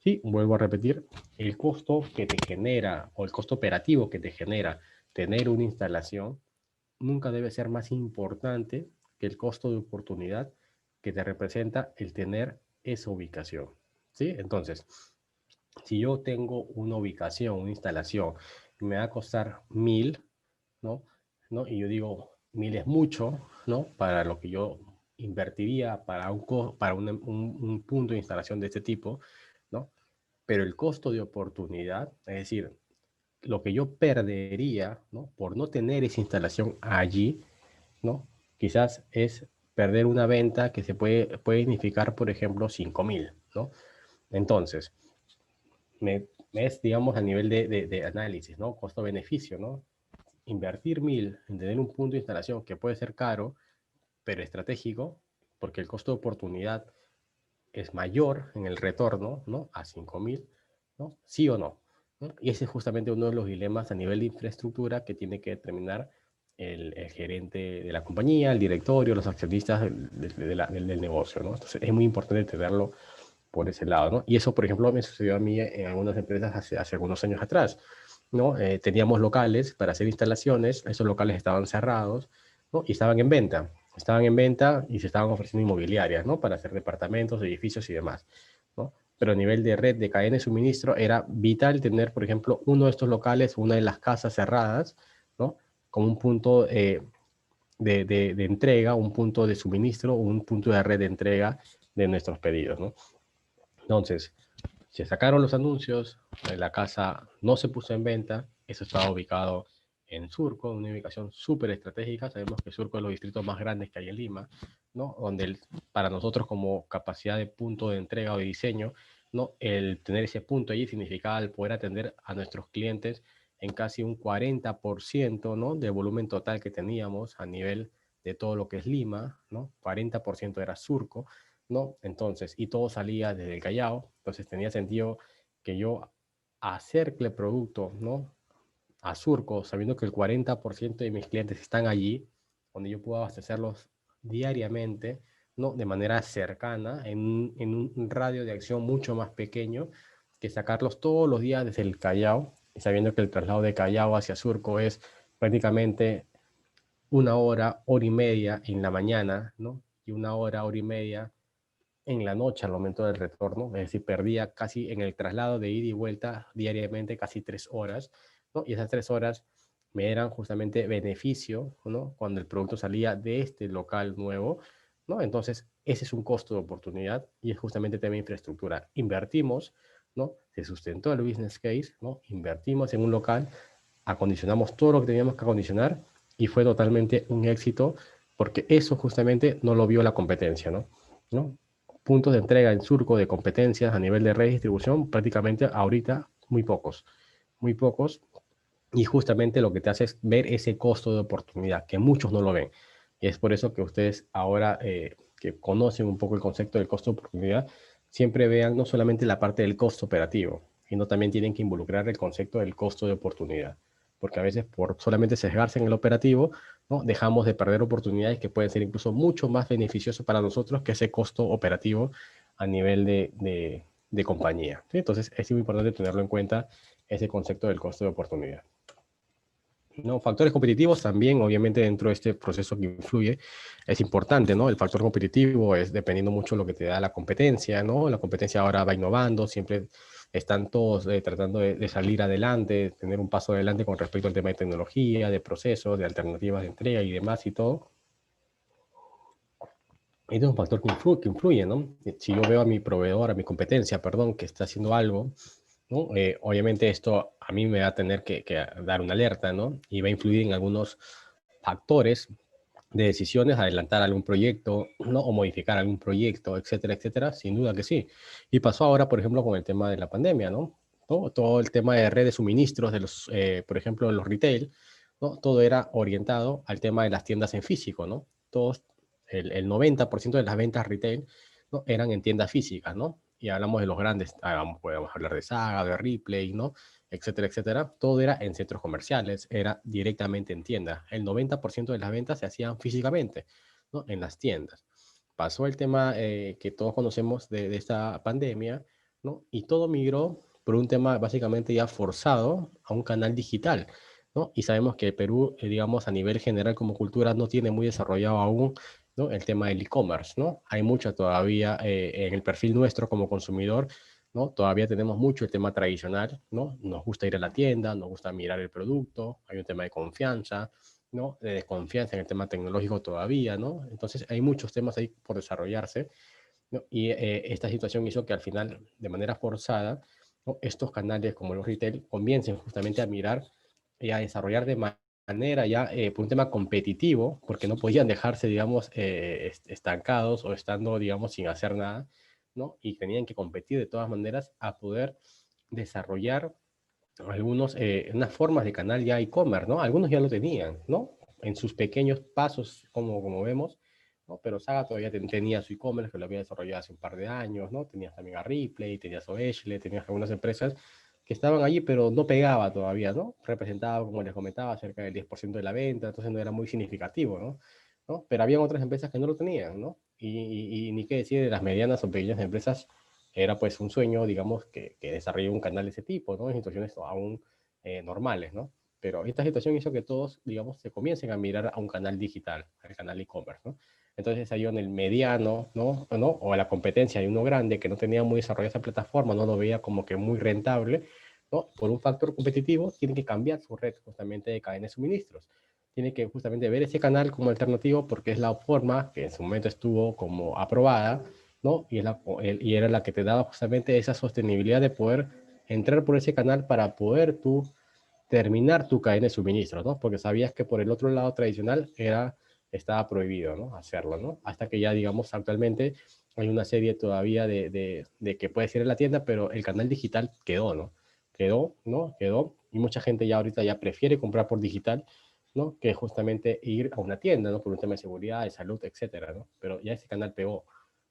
Sí, vuelvo a repetir, el costo que te genera o el costo operativo que te genera tener una instalación nunca debe ser más importante que el costo de oportunidad que te representa el tener esa ubicación. ¿Sí? Entonces, si yo tengo una ubicación, una instalación, me va a costar 1000, ¿no? ¿No? Y yo digo, 1000 es mucho, ¿no? Para lo que yo invertiría para un punto de instalación de este tipo, ¿no? Pero el costo de oportunidad, es decir, lo que yo perdería, ¿no? Por no tener esa instalación allí, ¿no? Quizás es perder una venta que puede significar, por ejemplo, 5000, ¿no? Entonces, es, digamos, a nivel de análisis, ¿no? Costo-beneficio, ¿no? Invertir 1000 en tener un punto de instalación que puede ser caro, pero estratégico, porque el costo de oportunidad es mayor en el retorno, ¿no? A 5000, ¿no? Sí o no, ¿no? Y ese es justamente uno de los dilemas a nivel de infraestructura que tiene que determinar el gerente de la compañía, el directorio, los accionistas del negocio, ¿no? Entonces es muy importante tenerlo por ese lado, ¿no? Y eso, por ejemplo, me sucedió a mí en algunas empresas hace algunos años atrás, ¿no? Teníamos locales para hacer instalaciones, esos locales estaban cerrados, ¿no? Y estaban en venta y se estaban ofreciendo inmobiliarias, ¿no? Para hacer departamentos, edificios y demás, ¿no? Pero a nivel de red de cadena de suministro era vital tener, por ejemplo, uno de estos locales, una de las casas cerradas, ¿no? Como un punto de entrega, un punto de suministro, un punto de red de entrega de nuestros pedidos, ¿no? Entonces, se sacaron los anuncios, la casa no se puso en venta, eso estaba ubicado en Surco, una ubicación súper estratégica, sabemos que Surco es los distritos más grandes que hay en Lima, ¿no? Donde para nosotros como capacidad de punto de entrega o de diseño, ¿no? El tener ese punto allí significaba el poder atender a nuestros clientes en casi un 40%, ¿no? Del volumen total que teníamos a nivel de todo lo que es Lima, ¿no? 40% era Surco, ¿no? Entonces, y todo salía desde el Callao, entonces tenía sentido que yo acerque el producto, ¿no? A Surco, sabiendo que el 40% de mis clientes están allí, donde yo puedo abastecerlos diariamente, ¿no? De manera cercana, en un radio de acción mucho más pequeño, que sacarlos todos los días desde el Callao, y sabiendo que el traslado de Callao hacia Surco es prácticamente una hora, hora y media en la mañana, ¿no? Y una hora y media en la noche al momento del retorno, es decir, perdía casi en el traslado de ida y vuelta diariamente casi 3 horas, ¿no? Y esas 3 horas me eran justamente beneficio, ¿no? Cuando el producto salía de este local nuevo, ¿no? Entonces, ese es un costo de oportunidad y es justamente el tema de infraestructura. Invertimos, ¿no? Se sustentó el business case, ¿no? Invertimos en un local, acondicionamos todo lo que teníamos que acondicionar y fue totalmente un éxito porque eso justamente no lo vio la competencia, ¿no? ¿No? Puntos de entrega en surco de competencias a nivel de red de distribución, prácticamente ahorita muy pocos, y justamente lo que te hace es ver ese costo de oportunidad, que muchos no lo ven. Y es por eso que ustedes ahora que conocen un poco el concepto del costo de oportunidad, siempre vean no solamente la parte del costo operativo, sino también tienen que involucrar el concepto del costo de oportunidad. Porque a veces por solamente sesgarse en el operativo, ¿no? Dejamos de perder oportunidades que pueden ser incluso mucho más beneficiosas para nosotros que ese costo operativo a nivel de compañía. ¿Sí? Entonces es muy importante tenerlo en cuenta ese concepto del costo de oportunidad. ¿No? Factores competitivos también, obviamente, dentro de este proceso que influye, es importante, ¿no? El factor competitivo es dependiendo mucho de lo que te da la competencia, ¿no? La competencia ahora va innovando, siempre están todos tratando de salir adelante, tener un paso adelante con respecto al tema de tecnología, de procesos, de alternativas de entrega y demás y todo. Este es un factor que influye, ¿no? Si yo veo a mi proveedor, a mi competencia, perdón, que está haciendo algo, ¿no? Obviamente esto a mí me va a tener que dar una alerta, ¿no? Y va a influir en algunos factores de decisiones, adelantar algún proyecto, ¿no? O modificar algún proyecto, etcétera, etcétera, sin duda que sí. Y pasó ahora, por ejemplo, con el tema de la pandemia, ¿no? Todo el tema de redes de suministros, de los, por ejemplo, los retail, ¿no? Todo era orientado al tema de las tiendas en físico, ¿no? Todos, el 90% de las ventas retail, ¿no? Eran en tiendas físicas, ¿no? Y hablamos de los grandes, podemos hablar de Saga, de Ripley, ¿no? Etcétera, etcétera. Todo era en centros comerciales, era directamente en tiendas. El 90% de las ventas se hacían físicamente, ¿no? En las tiendas. Pasó el tema que todos conocemos de esta pandemia, ¿no? Y todo migró por un tema básicamente ya forzado a un canal digital, ¿no? Y sabemos que Perú, digamos, a nivel general como cultura no tiene muy desarrollado aún, ¿no? El tema del e-commerce, ¿no? Hay mucho todavía en el perfil nuestro como consumidor, ¿no? Todavía tenemos mucho el tema tradicional, ¿no? Nos gusta ir a la tienda, nos gusta mirar el producto, hay un tema de confianza, ¿no? De desconfianza en el tema tecnológico todavía, ¿no? Entonces hay muchos temas ahí por desarrollarse, ¿no? Y esta situación hizo que al final, de manera forzada, ¿no? Estos canales como los retail comiencen justamente a mirar y a desarrollar de manera ya por un tema competitivo, porque no podían dejarse, digamos, estancados o estando, digamos, sin hacer nada, ¿no? Y tenían que competir de todas maneras a poder desarrollar algunos, unas formas de canal ya e-commerce, ¿no? Algunos ya lo tenían, ¿no? En sus pequeños pasos, como vemos, ¿no? Pero Saga todavía tenía su e-commerce que lo había desarrollado hace un par de años, ¿no? Tenías también a Ripley, tenías a Oeshle, tenías algunas empresas que estaban allí, pero no pegaba todavía, ¿no? Representaba, como les comentaba, cerca del 10% de la venta, entonces no era muy significativo, ¿no? ¿No? Pero había otras empresas que no lo tenían, ¿no? Y ni qué decir de las medianas o pequeñas empresas era pues un sueño, digamos, que desarrolle un canal de ese tipo, ¿no? En situaciones aún normales, ¿no? Pero esta situación hizo que todos, digamos, se comiencen a mirar a un canal digital, al canal e-commerce, ¿no? Entonces ahí en el mediano, ¿no? O a la competencia de uno grande que no tenía muy desarrollada esa plataforma, no lo veía como que muy rentable, ¿no? Por un factor competitivo, tiene que cambiar su red justamente de cadena de suministros. Tiene que justamente ver ese canal como alternativo porque es la forma que en su momento estuvo como aprobada, ¿no? Y era la que te daba justamente esa sostenibilidad de poder entrar por ese canal para poder tú terminar tu cadena de suministro, ¿no? Porque sabías que por el otro lado tradicional estaba prohibido, ¿no? Hacerlo, ¿no? Hasta que ya, digamos, actualmente hay una serie todavía de que puedes ir a la tienda, pero el canal digital quedó, ¿no? Quedó, ¿no? Quedó. Y mucha gente ya ahorita ya prefiere comprar por digital, ¿no? Que justamente ir a una tienda, ¿no? Por un tema de seguridad, de salud, etcétera, ¿no? Pero ya ese canal pegó,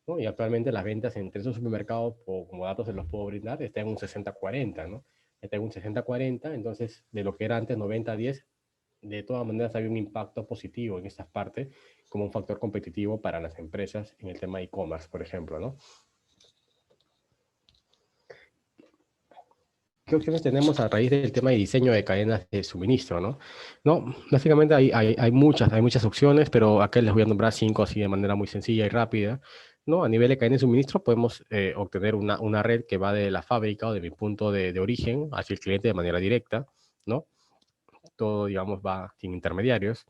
¿no? Y actualmente las ventas entre esos supermercados, como datos se los puedo brindar, están en un 60-40, ¿no? Está en un 60-40, entonces de lo que era antes 90-10, de todas maneras había un impacto positivo en estas partes como un factor competitivo para las empresas en el tema de e-commerce, por ejemplo, ¿no? ¿Qué opciones tenemos a raíz del tema de diseño de cadenas de suministro, no? No, básicamente hay muchas opciones, pero acá les voy a nombrar cinco así de manera muy sencilla y rápida, ¿no? A nivel de cadena de suministro podemos obtener una red que va de la fábrica o de mi punto de origen hacia el cliente de manera directa, ¿no? Todo, digamos, va sin intermediarios.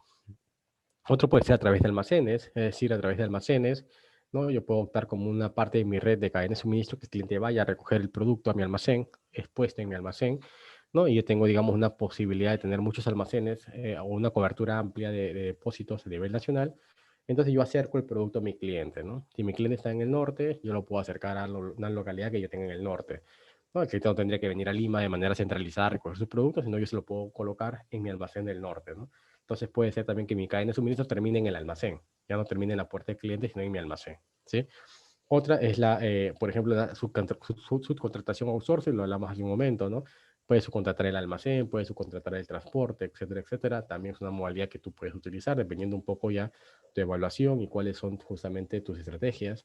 Otro puede ser a través de almacenes, es decir, a través de almacenes, ¿no? Yo puedo optar como una parte de mi red de cadena de suministro que el cliente vaya a recoger el producto a mi almacén, expuesto en mi almacén, ¿no? Y yo tengo, digamos, una posibilidad de tener muchos almacenes o una cobertura amplia de depósitos a nivel nacional. Entonces yo acerco el producto a mi cliente, ¿no? Si mi cliente está en el norte, yo lo puedo acercar a una localidad que yo tenga en el norte, ¿no? El cliente no tendría que venir a Lima de manera centralizada a recoger sus productos, sino yo se lo puedo colocar en mi almacén del norte, ¿no? Entonces puede ser también que mi cadena de suministro termine en el almacén, ya no termine en la puerta del cliente, sino en mi almacén, ¿sí? Otra es por ejemplo, la subcontratación outsourcing, lo hablamos hace un momento, ¿no? Puedes subcontratar el almacén, puedes subcontratar el transporte, etcétera, etcétera. También es una modalidad que tú puedes utilizar dependiendo un poco ya tu evaluación y cuáles son justamente tus estrategias,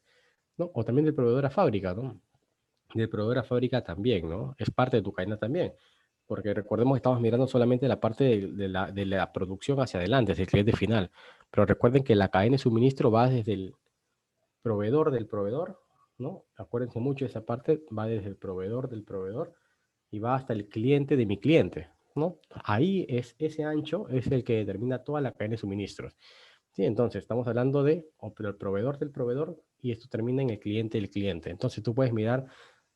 ¿no? O también del proveedor a fábrica, ¿no? Del proveedor a fábrica también, ¿no? Es parte de tu cadena también. Porque recordemos que estamos mirando solamente la parte de la producción hacia adelante, es el cliente final. Pero recuerden que la cadena de suministro va desde el proveedor del proveedor, ¿no? Acuérdense mucho de esa parte, va desde el proveedor del proveedor y va hasta el cliente de mi cliente, ¿no? Ahí es ese ancho es el que determina toda la cadena de suministros. Sí, entonces estamos hablando de el proveedor del proveedor y esto termina en el cliente del cliente. Entonces tú puedes mirar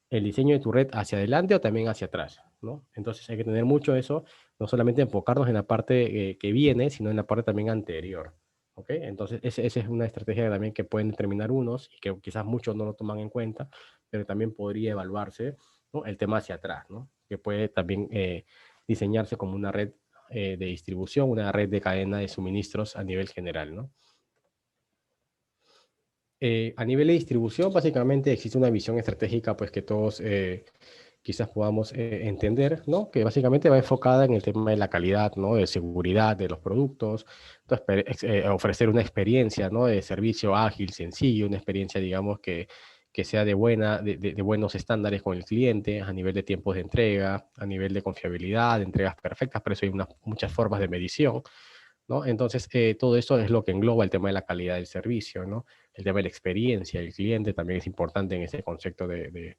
el diseño de tu red hacia adelante o también hacia atrás, ¿no? Entonces hay que tener mucho eso, no solamente enfocarnos en la parte que viene, sino en la parte también anterior, ¿ok? Entonces esa es una estrategia también que pueden determinar unos y que quizás muchos no lo toman en cuenta, pero también podría evaluarse, ¿no? El tema hacia atrás, ¿no? Que puede también diseñarse como una red de distribución, una red de cadena de suministros a nivel general, ¿no? A nivel de distribución, básicamente existe una visión estratégica, pues que todos quizás podamos entender, ¿no? Que básicamente va enfocada en el tema de la calidad, ¿no? De seguridad de los productos, entonces, ofrecer una experiencia, ¿no? De servicio ágil, sencillo, una experiencia, digamos, que sea de buenos estándares con el cliente, a nivel de tiempos de entrega, a nivel de confiabilidad, de entregas perfectas, por eso hay muchas formas de medición, ¿no? Entonces, todo eso es lo que engloba el tema de la calidad del servicio, ¿no? El tema de la experiencia del cliente también es importante en ese concepto de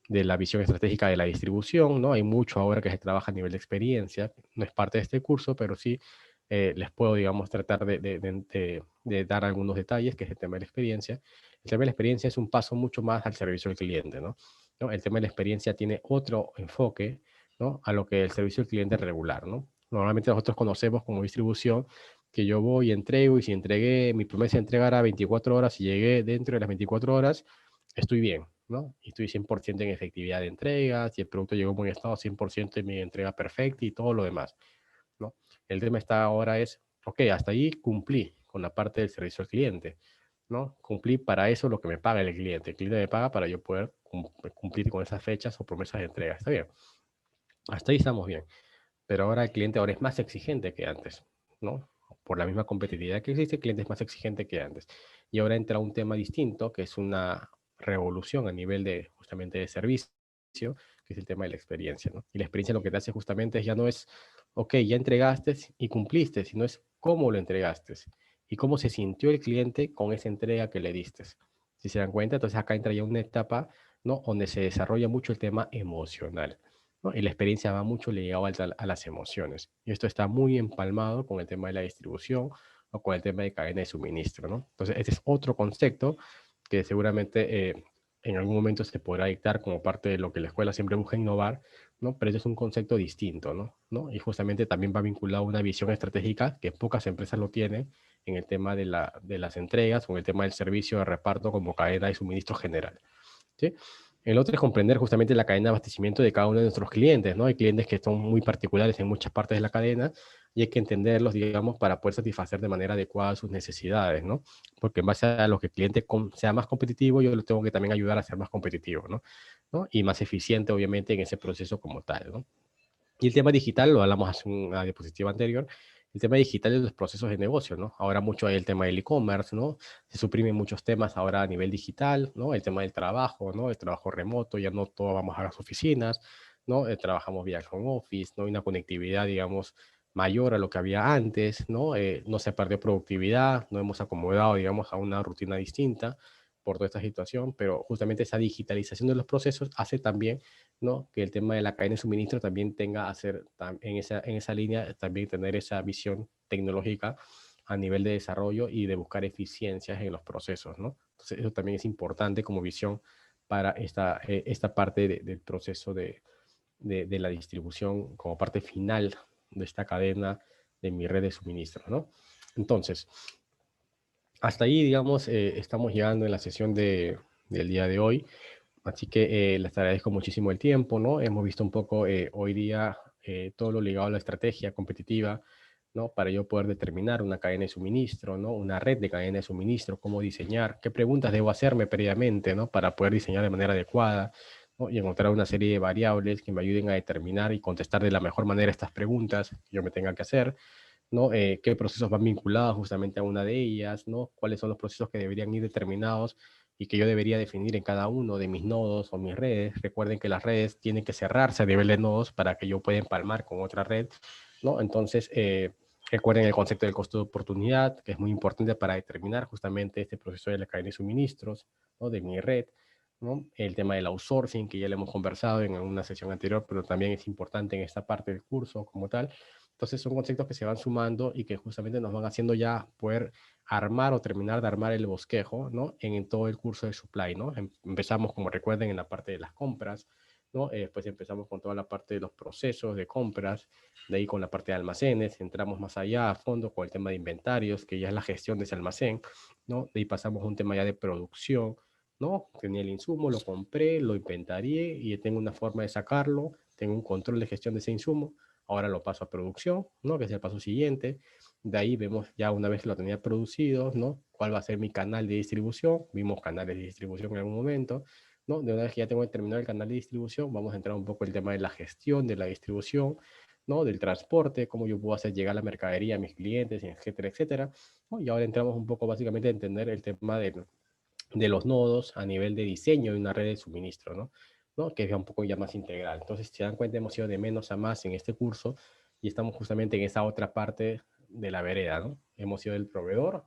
la visión estratégica de la distribución, ¿no? Hay mucho ahora que se trabaja a nivel de experiencia, no es parte de este curso, pero sí les puedo, digamos, tratar de dar algunos detalles, que es el tema de la experiencia. El tema de la experiencia es un paso mucho más al servicio al cliente, ¿no? ¿No? El tema de la experiencia tiene otro enfoque, ¿no? A lo que el servicio al cliente regular, ¿no? Normalmente nosotros conocemos como distribución que yo voy y entrego, y si entregué, mi promesa de entregar a 24 horas y llegué dentro de las 24 horas, estoy bien, ¿no? Y estoy 100% en efectividad de entrega, si el producto llegó en buen estado, 100% en mi entrega perfecta y todo lo demás, ¿no? El tema está ahora es, ok, hasta ahí cumplí con la parte del servicio al cliente, ¿no? Cumplí para eso lo que me paga el cliente. El cliente me paga para yo poder cumplir con esas fechas o promesas de entrega. Está bien. Hasta ahí estamos bien. Pero ahora el cliente ahora es más exigente que antes, ¿no? Por la misma competitividad que existe, el cliente es más exigente que antes. Y ahora entra un tema distinto, que es una revolución a nivel de justamente de servicio, que es el tema de la experiencia, ¿no? Y la experiencia lo que te hace justamente es ya no es, ok, ya entregaste y cumpliste, sino es cómo lo entregaste y cómo se sintió el cliente con esa entrega que le diste. Si se dan cuenta, entonces acá entra ya una etapa, ¿no? Donde se desarrolla mucho el tema emocional, ¿no? Y la experiencia va mucho ligado a las emociones. Y esto está muy empalmado con el tema de la distribución o con el tema de cadena de suministro, ¿no? Entonces, este es otro concepto que seguramente en algún momento se podrá dictar como parte de lo que la escuela siempre busca innovar, ¿no? Pero ese es un concepto distinto, ¿no? ¿No? Y justamente también va vinculado a una visión estratégica que pocas empresas lo tienen en el tema de las entregas o en el tema del servicio de reparto como cadena de suministro general, ¿sí? El otro es comprender justamente la cadena de abastecimiento de cada uno de nuestros clientes, ¿no? Hay clientes que son muy particulares en muchas partes de la cadena y hay que entenderlos, digamos, para poder satisfacer de manera adecuada sus necesidades, ¿no? Porque en base a lo que el cliente sea más competitivo, yo lo tengo que también ayudar a ser más competitivo, ¿no? ¿No? Y más eficiente, obviamente, en ese proceso como tal, ¿no? Y el tema digital, lo hablamos hace una diapositiva anterior, el tema digital de los procesos de negocio, ¿no? Ahora mucho hay el tema del e-commerce, ¿no? Se suprimen muchos temas ahora a nivel digital, ¿no? El tema del trabajo, ¿no? El trabajo remoto, ya no todos vamos a las oficinas, ¿no? Trabajamos vía home office, ¿no? Hay una conectividad, digamos, mayor a lo que había antes, ¿no? No se perdió productividad, no hemos acomodado, digamos, a una rutina distinta por toda esta situación, pero justamente esa digitalización de los procesos hace también, ¿no? Que el tema de la cadena de suministro también tenga a ser en esa línea, también tener esa visión tecnológica a nivel de desarrollo y de buscar eficiencias en los procesos, ¿no? Entonces, eso también es importante como visión para esta parte del proceso de la distribución como parte final de esta cadena de mi red de suministro, ¿no? Entonces, hasta ahí, digamos, estamos llegando en la sesión del día de hoy. Así que les agradezco muchísimo el tiempo, ¿no? Hemos visto un poco hoy día todo lo ligado a la estrategia competitiva, ¿no? Para yo poder determinar una cadena de suministro, ¿no? Una red de cadena de suministro, cómo diseñar, qué preguntas debo hacerme previamente, ¿no? Para poder diseñar de manera adecuada, ¿no? Y encontrar una serie de variables que me ayuden a determinar y contestar de la mejor manera estas preguntas que yo me tenga que hacer, ¿no? Qué procesos van vinculados justamente a una de ellas, ¿no? Cuáles son los procesos que deberían ir determinados y que yo debería definir en cada uno de mis nodos o mis redes. Recuerden que las redes tienen que cerrarse a nivel de nodos para que yo pueda empalmar con otra red, ¿no? Entonces, recuerden el concepto del costo de oportunidad, que es muy importante para determinar justamente este proceso de la cadena de suministros, ¿no? De mi red, ¿no? El tema del outsourcing, que ya lo hemos conversado en una sesión anterior, pero también es importante en esta parte del curso como tal. Entonces son conceptos que se van sumando y que justamente nos van haciendo ya poder armar o terminar de armar el bosquejo, ¿no? En todo el curso de supply, ¿no? Empezamos, como recuerden, en la parte de las compras, ¿no? Después empezamos con toda la parte de los procesos de compras, de ahí con la parte de almacenes, entramos más allá a fondo con el tema de inventarios, que ya es la gestión de ese almacén, ¿no? De ahí pasamos a un tema ya de producción, ¿no? Tenía el insumo, lo compré, lo inventarié y tengo una forma de sacarlo, tengo un control de gestión de ese insumo. Ahora lo paso a producción, ¿no? Que es el paso siguiente. De ahí vemos ya una vez que lo tenía producido, ¿no? ¿Cuál va a ser mi canal de distribución? Vimos canales de distribución en algún momento, ¿no? De una vez que ya tengo determinado el canal de distribución, vamos a entrar un poco en el tema de la gestión de la distribución, ¿no? Del transporte, cómo yo puedo hacer llegar la mercadería a mis clientes, etcétera, etcétera, ¿no? Y ahora entramos un poco básicamente a entender el tema de los nodos a nivel de diseño de una red de suministro, ¿no? ¿No? Que es un poco ya más integral. Entonces, si se dan cuenta, hemos ido de menos a más en este curso y estamos justamente en esa otra parte de la vereda, ¿no? Hemos ido del proveedor,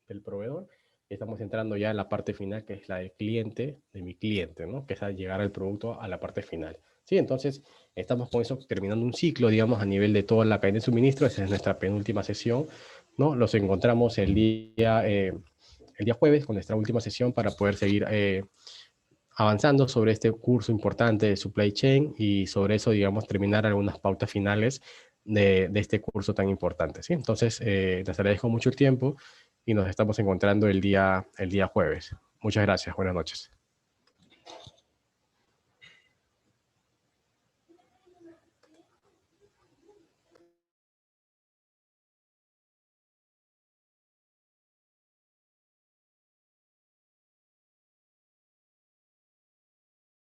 y estamos entrando ya en la parte final, que es la del cliente, de mi cliente, ¿no? Que es al llegar el producto a la parte final. Sí, entonces estamos con eso terminando un ciclo, digamos, a nivel de toda la cadena de suministro. Esa es nuestra penúltima sesión, ¿no? Los encontramos el día jueves con nuestra última sesión para poder seguir avanzando sobre este curso importante de supply chain y sobre eso, digamos, terminar algunas pautas finales de este curso tan importante, ¿sí? Entonces, les agradezco mucho el tiempo y nos estamos encontrando el día jueves. Muchas gracias. Buenas noches.